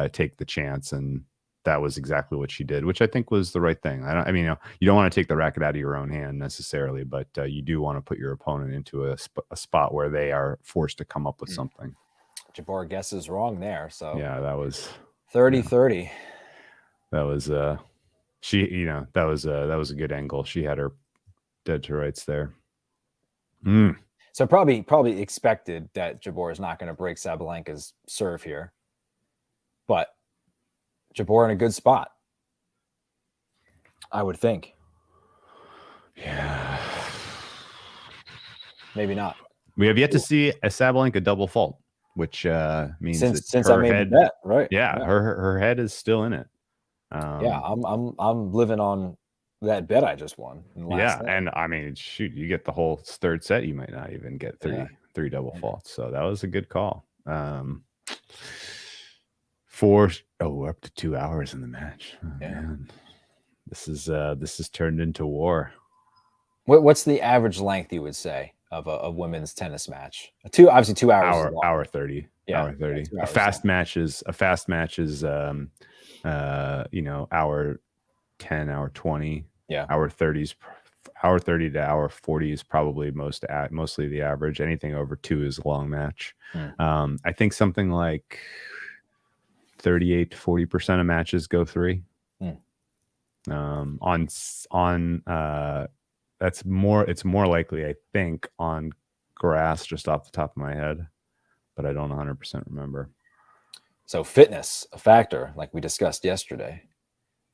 take the chance. And that was exactly what she did, which I think was the right thing. You don't want to take the racket out of your own hand necessarily, but you do want to put your opponent into a spot where they are forced to come up with something. Jabeur guesses wrong there. So yeah, that was 30-30. That was that was a good angle. She had her dead to rights there. So probably expected that Jabeur is not going to break Sabalenka's serve here, but Jabeur in a good spot, I would think. Yeah. maybe not. We have yet to see a Sabalenka double fault, which means since I made the bet, right? Yeah, her head is still in it. Yeah, I'm living on that bet I just won. And I mean, shoot, you get the whole third set, you might not even get three double faults. So that was a good call. We're up to 2 hours in the match. Oh, man. This is turned into war. What's the average length you would say of a women's tennis match? Obviously 2 hours. Hour 30. Yeah, hour 30. Yeah, a fast match is hour 10, hour 20. Yeah. Hour 30 to hour 40 is probably mostly the average. Anything over 2 is a long match. I think something like 38 to 40% of matches go 3. It's more likely, I think, on grass, just off the top of my head, but I don't 100% remember. So fitness, a factor, like we discussed yesterday.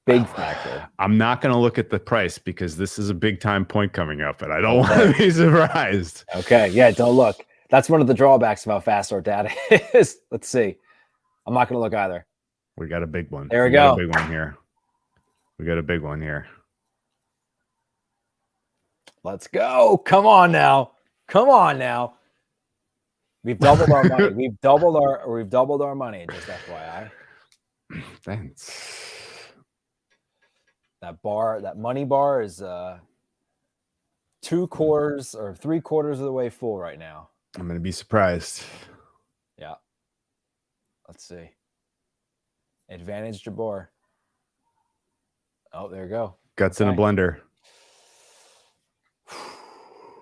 Big factor. I'm not going to look at the price because this is a big time point coming up, and I don't want to be surprised. Okay, yeah, don't look. That's one of the drawbacks of how fast our data is. Let's see. I'm not going to look either. We got a big one. There we go. We got a big one here. Let's go. Come on now. We've doubled our money. We've doubled our money, just FYI. Thanks. That money bar is 2/4 or 3/4 of the way full right now. I'm going to be surprised. Yeah. Let's see. Advantage Jabeur. Oh, there you go. Guts in a blender.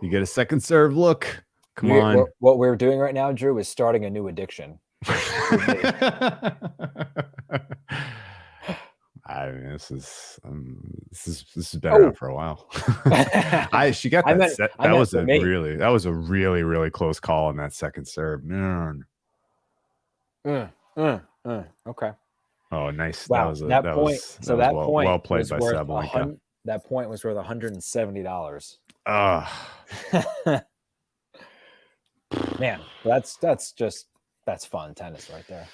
You get a second serve. Look. Come on. What we're doing right now, Drew, is starting a new addiction. I mean, this has been around for a while. She got that set. That was a really, really close call on that second serve. Man. Okay. Oh, nice. Wow. That point was well played by Sabalenka. That point was worth $170. Man, that's fun tennis right there.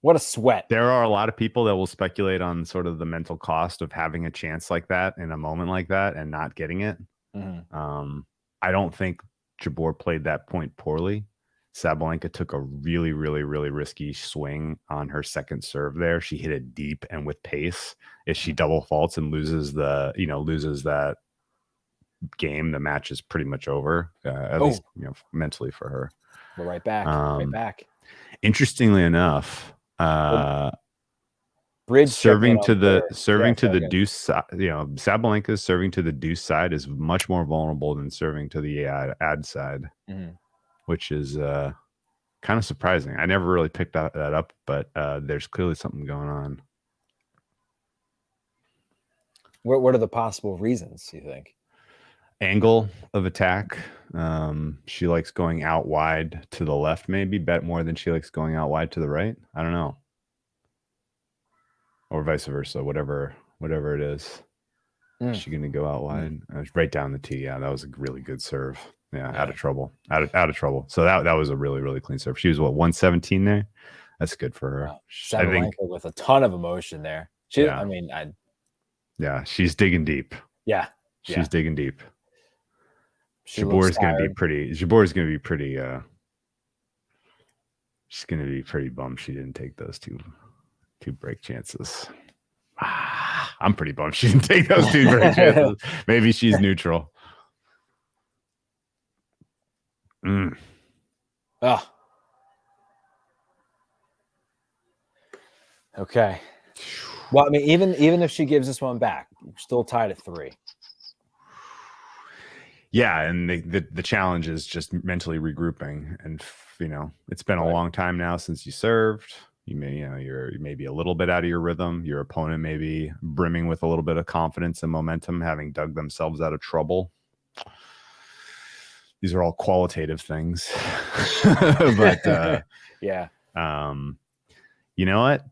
What a sweat. There are a lot of people that will speculate on sort of the mental cost of having a chance like that in a moment like that and not getting it. I don't think Jabeur played that point poorly. Sabalenka took a really, really, really risky swing on her second serve there. She hit it deep and with pace. If she double faults and loses that game, the match is pretty much over, at least mentally for her. We're right back. Interestingly enough, Bridge serving to the deuce side, Sabalenka's serving to the deuce side is much more vulnerable than serving to the ad side, which is kind of surprising. I never really picked that up, but there's clearly something going on. What are the possible reasons, you think? Angle of attack. She likes going out wide to the left, maybe bet more than she likes going out wide to the right. I don't know. Or vice versa, whatever it is. Is she going to go out wide? Right down the tee. Yeah, that was a really good serve. Yeah, out of trouble. Out of trouble. So that was a really, really clean serve. She was 117 there. That's good for her. I think with a ton of emotion there. She's digging deep. Yeah. She's digging deep. Jabeur's going to be pretty. She's going to be pretty bummed she didn't take those two break chances. I'm pretty bummed she didn't take those 2 break chances. Maybe she's neutral. Okay. Well, I mean, even if she gives this one back, we're still tied at 3. Yeah, and the challenge is just mentally regrouping, and it's been a long time now since you served. You may be a little bit out of your rhythm. Your opponent may be brimming with a little bit of confidence and momentum, having dug themselves out of trouble. These are all qualitative things, but yeah. You know what?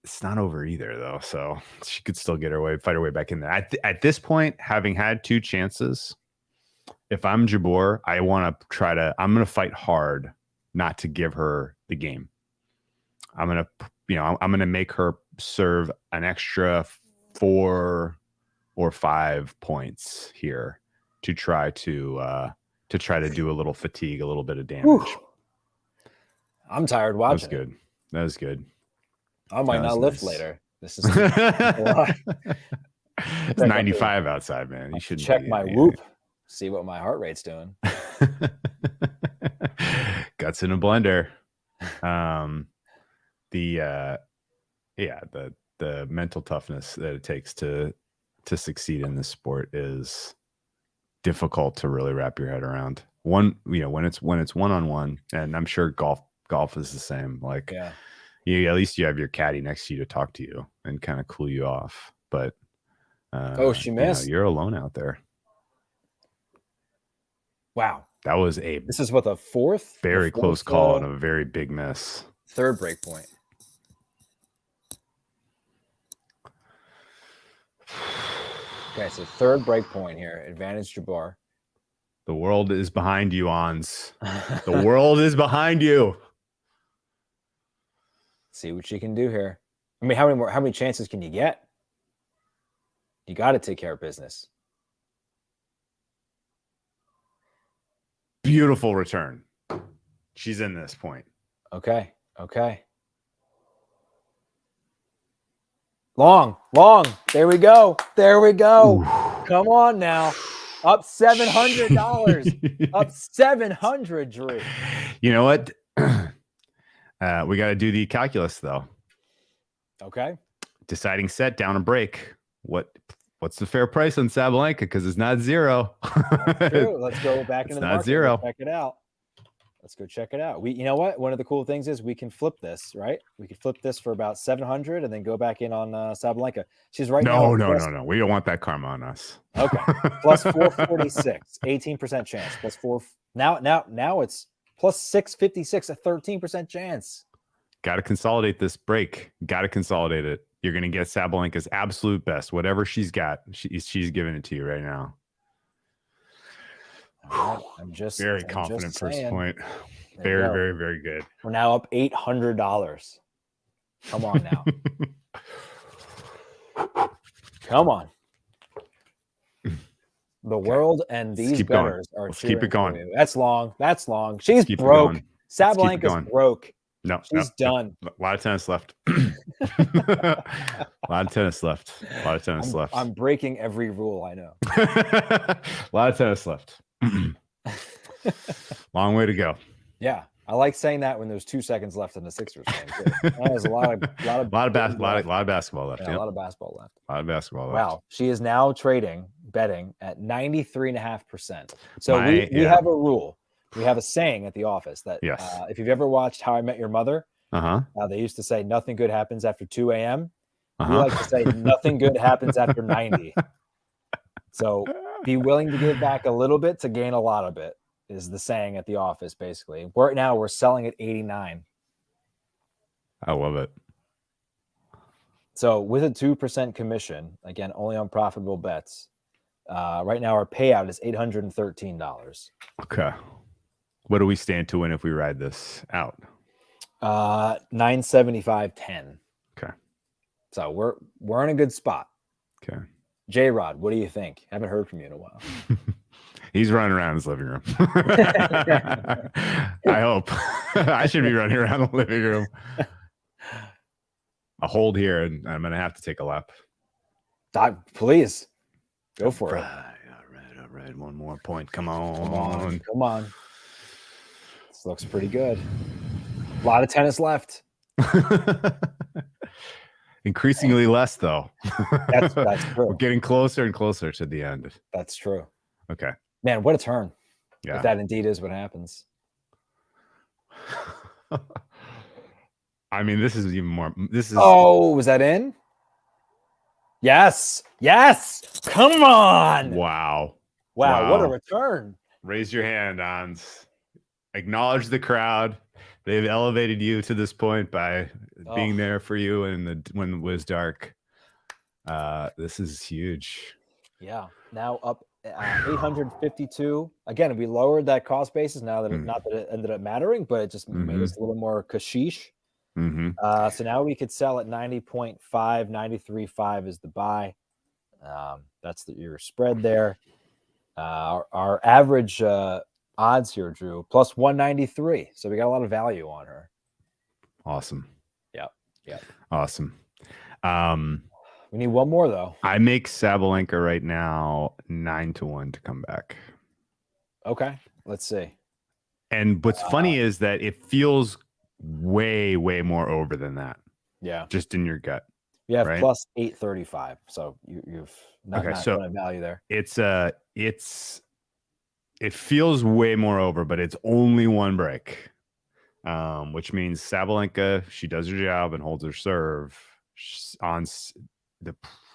it's not over either, though. So she could still fight her way back in there. At this point, having had 2 chances, if I'm Jabeur, I'm going to fight hard not to give her the game. I'm going to make her serve an extra 4 or 5 points here to try to do a little fatigue, a little bit of damage. Whew. I'm tired watching. That was good. I might not lift later. This is it's 95 outside, man. You should check my whoop, see what my heart rate's doing. Guts in a blender. The mental toughness that it takes to succeed in this sport is difficult to really wrap your head around. When it's one-on-one, and I'm sure golf is the same. Like, at least you have your caddy next to you to talk to you and kind of cool you off. But she missed. You're alone out there. Wow, this is what the fourth very close call and a very big miss. Third break point. Okay, so third break point here. Advantage Jabeur. The world is behind you, Ons. The world is behind you. See what she can do here. I mean, how many chances can you get? You got to take care of business. Beautiful return. She's in this point. Okay. Long. There we go. Ooh. Come on now. Up $700. Up $700, Drew. You know what? We got to do the calculus, though. Okay. Deciding set, down a break. What's the fair price on Sabalenka? Because it's not 0. That's true. Let's go back into the market. It's not 0. Check it out. Let's go check it out. You know what? One of the cool things is we can flip this, right? We could flip this for about 700 and then go back in on Sabalenka. She's right now. No. We don't want that karma on us. Okay. Plus 446, 18% chance. Plus 4. Now it's plus 656, a 13% chance. Got to consolidate this break. Got to consolidate it. You're going to get Sabalenka's absolute best. Whatever she's got, she's giving it to you right now. I'm just very confident first point. Very, very, very good. We're now up $800. Come on now. Come on. The world and these bettors are Let's keep it going. That's long. She's broke. Sabalenka's broke. No, she's done. A lot of tennis left. A lot of tennis left. I'm breaking every rule I know. A lot of tennis left. Long way to go. Yeah, I like saying that when there's 2 seconds left in the Sixers game. There's a lot of basketball left. A lot of basketball left. Yeah, a lot of basketball left. Wow, she is now betting at 93.5%. So we have a rule. We have a saying at the office that if you've ever watched How I Met Your Mother, they used to say nothing good happens after 2 a.m. We like to say nothing good happens after 90. So be willing to give back a little bit to gain a lot of it is the saying at the office, basically. Right now, we're selling at 89. I love it. So with a 2% commission, again, only on profitable bets, right now our payout is $813. Okay. What do we stand to win if we ride this out? 975.10. Okay. So we're in a good spot. Okay. J-Rod, what do you think? Haven't heard from you in a while. He's running around his living room. I hope. I should be running around the living room. I'll hold here, and I'm going to have to take a lap. Please. Go for it. All right. One more point. Come on. This looks pretty good. A lot of tennis left. Increasingly less, though. That's true. We're getting closer and closer to the end. That's true. Okay. Man, what a turn. Yeah. If that indeed is what happens. I mean, this is even more. Oh, was that in? Yes. Come on. Wow. What a return. Raise your hand, Ons. Acknowledge the crowd. they've elevated you to this point by being Oh, there for you when it was dark. This is huge. yeah. Now up 852. Again, we lowered that cost basis now that not that it ended up mattering, but it just made us a little more kashish. Mm-hmm. So now we could sell at 90.5, 93.5 is the buy. That's your spread there. Our average odds here, Drew, plus 193. So we got a lot of value on her. Awesome. Yep. Yep. Awesome. We need one more though. I make Sabalenka right now 9-1 to come back. Okay. Let's see. And what's funny is that it feels way, way more over than that. Yeah. Just in your gut. You have right? plus 835. So you've not done a value there. It feels way more over, but it's only one break. Which means Sabalenka, she does her job and holds her serve.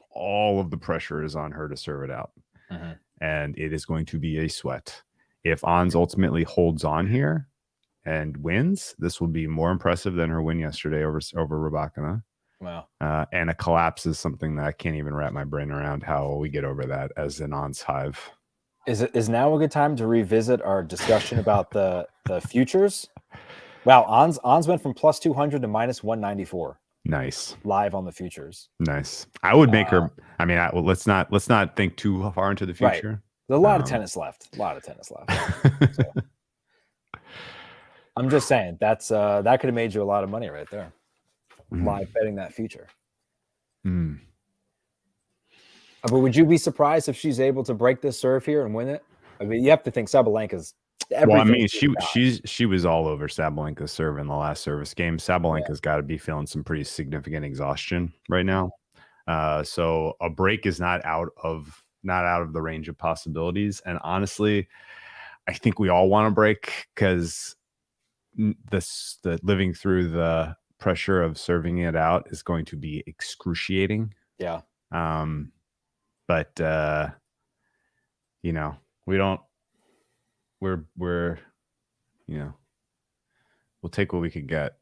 All of the pressure is on her to serve it out. Mm-hmm. And it is going to be a sweat. If Ons ultimately holds on here and wins, this will be more impressive than her win yesterday over Rybakina. Wow. And a collapse is something that I can't even wrap my brain around how we get over that as an Ons hive. Is now a good time to revisit our discussion about the futures? Wow, Ons went from plus 200 to minus 194. Nice. Live on the futures. Nice. I would make her. I mean, let's not think too far into the future. Right. There's a lot of tennis left. So, I'm just saying that could have made you a lot of money right there. Live betting that future. Mm. But would you be surprised if she's able to break this serve here and win it? I mean, you have to think Sabalenka's. Well, I mean, she was all over Sabalenka's serve in the last service game. Sabalenka's got to be feeling some pretty significant exhaustion right now. So a break is not out of the range of possibilities. And honestly, I think we all want a break because the living through the pressure of serving it out is going to be excruciating. Yeah. But you know, we're we'll take what we can get.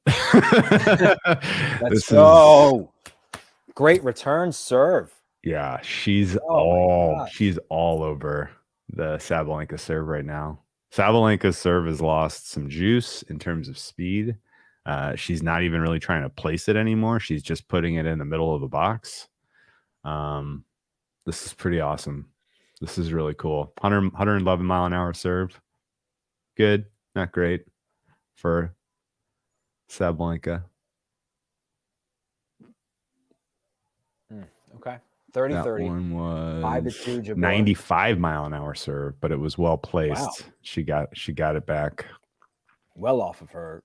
Let's go. Great return serve. Yeah, she's all over the Sabalenka serve right now. Sabalenka's serve has lost some juice in terms of speed. She's not even really trying to place it anymore. She's just putting it in the middle of the box. This is pretty awesome. This is really cool. 111 mile an hour serve. Good, not great for Sabalenka. Okay. 30-30. That one was 5-2 Jabeur. 95 mile an hour serve, but it was well placed. Wow. She got it back. Well off of her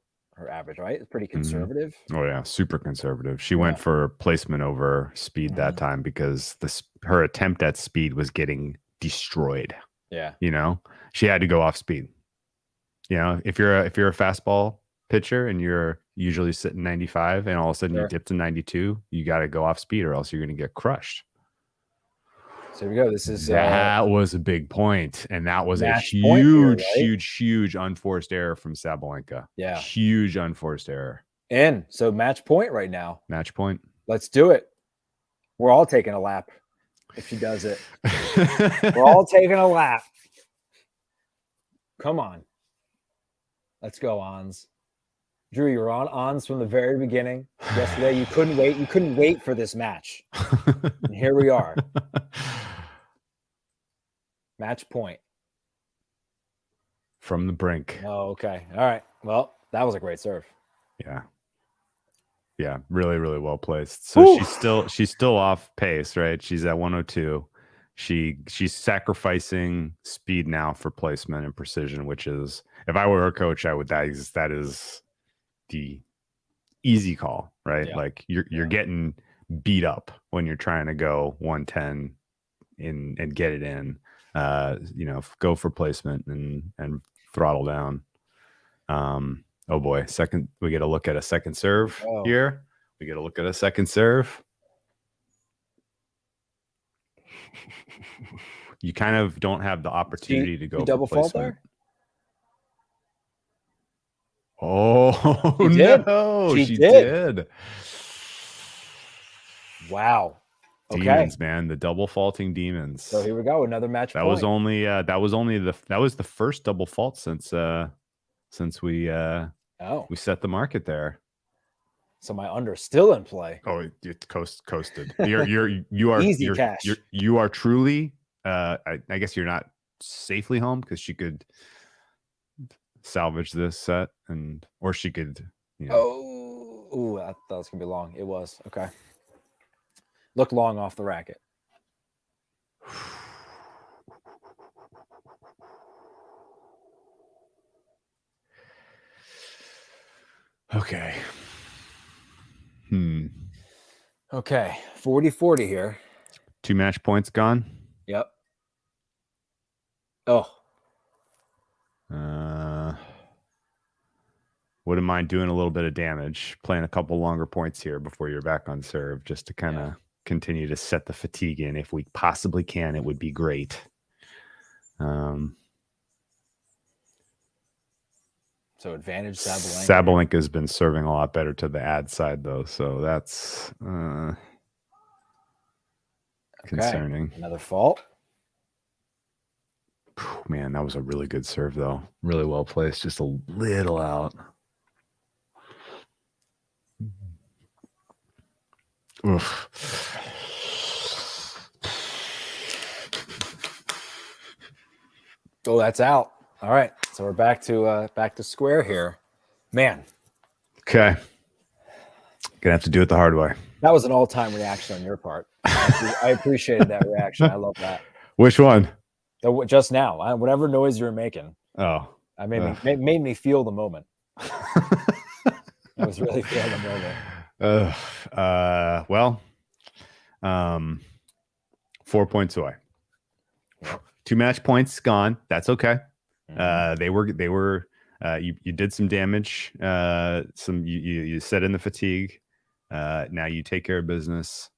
average, right? It's pretty conservative. Oh yeah, super conservative. She went for placement over speed that time because her attempt at speed was getting destroyed. Yeah. She had to go off speed. If you're a fastball pitcher and you're usually sitting 95 and all of a sudden you dip to 92, you got to go off speed or else you're going to get crushed. So here we go. This is that was a big point, and that was a huge, huge unforced error from Sabalenka. Yeah, huge unforced error. And so match point right now. Match point. Let's do it. We're all taking a lap if she does it. We're all taking a lap. Come on. Let's go, Ons. Drew, you were on Ons from the very beginning. Yesterday, you couldn't wait. You couldn't wait for this match. And here we are. Match point. From the brink. Oh, okay. All right. Well, that was a great serve. Yeah. Yeah. Really, really well placed. So she's still off pace, right? She's at 102. She's sacrificing speed now for placement and precision, which is, if I were her coach, that is the easy call, right? Yeah. Like you're getting beat up when you're trying to go 110 and get it in. Go for placement and throttle down. Oh boy, we get a look at a second serve here. We get a look at a second serve. You kind of don't have the opportunity to go double for fault placement. there. Oh, She did. no. She She did. did. Wow. Okay. Demons, man. The double faulting demons. So here we go. Another match That point. was only the first double fault since we set the market there. So my under still in play. Oh, it's coasted. You are Easy cash. You are truly. I guess you're not safely home because she could salvage this set or she could. Oh, I thought it was gonna be long. It was okay. Look long off the racket. Okay. Okay. 40-40 here. 2 match points gone. Yep. Oh. Wouldn't mind doing a little bit of damage, playing a couple longer points here before you're back on serve, just to kind of continue to set the fatigue in. If we possibly can, it would be great. So advantage Sabalenka. Sabalenka has been serving a lot better to the ad side, though, so that's concerning. Another fault. Man, that was a really good serve, though. Really well placed, just a little out. Oof. Oh, that's out. All right, so we're back to square here, man. Okay, gonna have to do it the hard way. That was an all-time reaction on your part. I appreciated that reaction. I love that. Which one? Just now, whatever noise you were making. Oh, I made me feel the moment. I was really feeling the moment. Well, 4 points away. 2 match points gone. That's okay. They were. You did some damage. You set in the fatigue. Now you take care of business.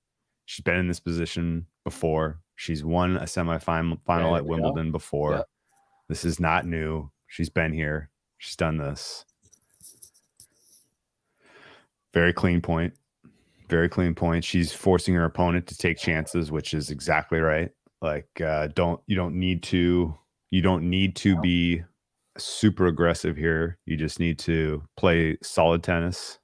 She's been in this position before. She's won a semifinal at Wimbledon before. Yep. This is not new. She's been here. She's done this. Very clean point. Very clean point. She's forcing her opponent to take chances, which is exactly right. Like, you don't need to be super aggressive here. You just need to play solid tennis.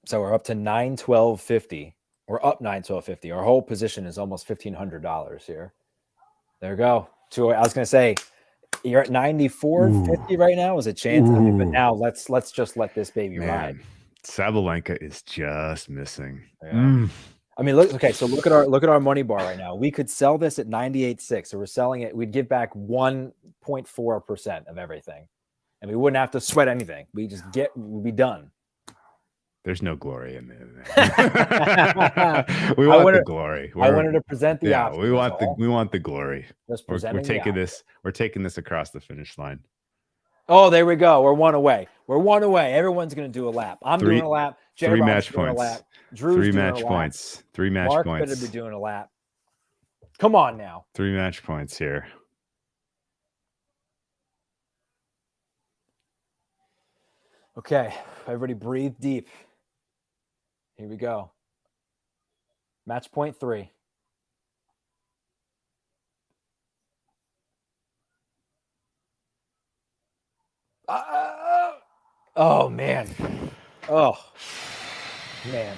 So we're up to 9-12.50. We're up 9-12.50. Our whole position is almost $1,500 here. There we go. I was gonna say you're at 94.50 right now. Is a chance, but now let's just let this baby ride. Sabalenka is just missing. Yeah. I mean, look at our money bar right now. We could sell this at 98.6. So we're selling it. We'd give back 1.4% of everything, and we wouldn't have to sweat anything. We'd be done. There's no glory in it. We want the glory. I wanted to present the option. We want the glory. We're taking this across the finish line. Oh, there we go. We're one away. Everyone's going to do a lap. I'm doing a lap. 3 match points. Drew's 3 match points. 3 match points. Mark better be doing a lap. Come on now. 3 match points here. Okay. Everybody breathe deep. Here we go. Match point 3. Oh, man. Oh, man.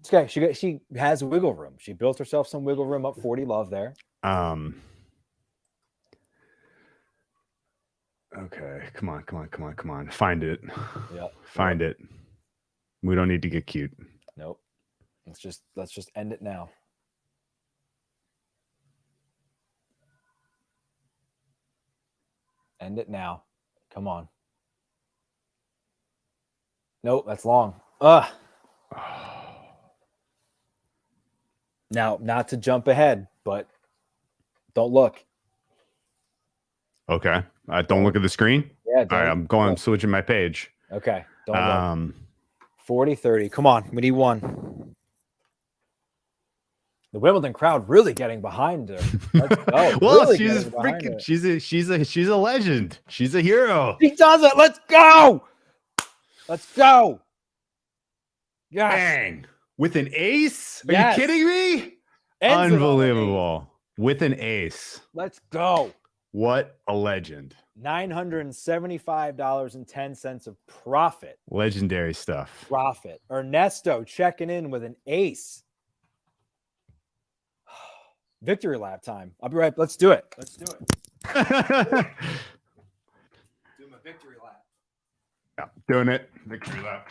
It's okay. She has wiggle room. She built herself some wiggle room up 40 love there. Okay. Come on. Find it. Yeah. Find it. We don't need to get cute. Nope. Let's just end it now. End it now. Come on. Nope, that's long. Now, not to jump ahead, but don't look. Okay. Don't look at the screen. Yeah. All right, I'm switching my page. Okay. Don't look. 40-30. Come on. We need one. The Wimbledon crowd really getting behind her. Let's go. Well, Really she's getting behind freaking. her. She's a legend. She's a hero. He does it. Let's go. Let's go. Yes. Bang with an ace. Are Yes. you kidding me? Ends it on an Unbelievable. With an ace. Let's go. What a legend. $975.10 of profit. Legendary stuff. Profit. Ernesto checking in with an ace. Victory lap time. I'll be right. Let's do it. Let's do it. Do my victory lap. Yeah, doing it. Victory lap.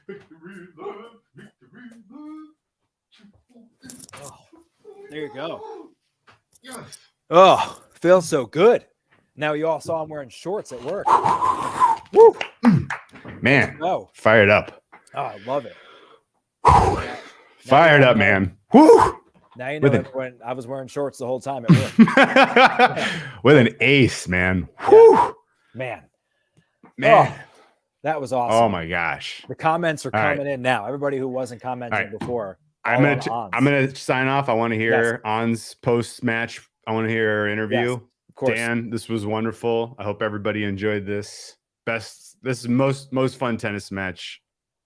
Victory lap. Victory lap. Oh, there you go. Yes. Oh, feels so good. Now you all saw him wearing shorts at work. Woo! Man, Oh, fired up. I love it. Fired up, man. Woo! Now you know when I was wearing shorts the whole time at work. With an ace, man. Woo! Man. Man. Oh, that was awesome. Oh my gosh. The comments are All coming in now. Everybody who wasn't commenting before. I'm gonna sign off. I want to hear On's post match. I want to hear her interview. Yes, of course. Dan, this was wonderful. I hope everybody enjoyed this. This is most fun tennis match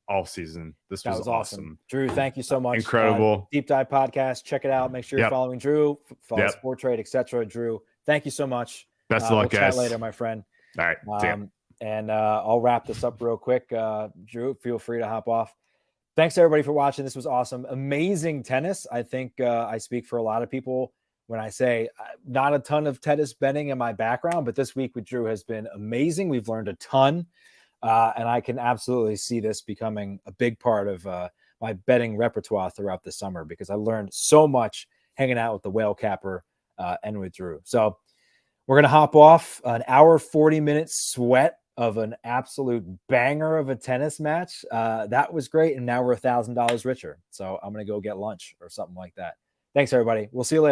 all season. This was awesome. Drew, thank you so much. Incredible. Deep Dive Podcast. Check it out. Make sure you're following Drew, follow Sport Trade, etc. Drew, thank you so much. Best of luck, guys. Chat later, my friend. All right. And I'll wrap this up real quick. Drew, feel free to hop off. Thanks everybody for watching. This was awesome. Amazing tennis. I think I speak for a lot of people when I say not a ton of tennis betting in my background, but this week with Drew has been amazing. We've learned a ton. And I can absolutely see this becoming a big part of my betting repertoire throughout the summer because I learned so much hanging out with the Whale Capper and with Drew. So we're going to hop off an hour, 40-minute sweat of an absolute banger of a tennis match. That was great. And now we're $1,000 richer. So I'm going to go get lunch or something like that. Thanks, everybody. We'll see you later.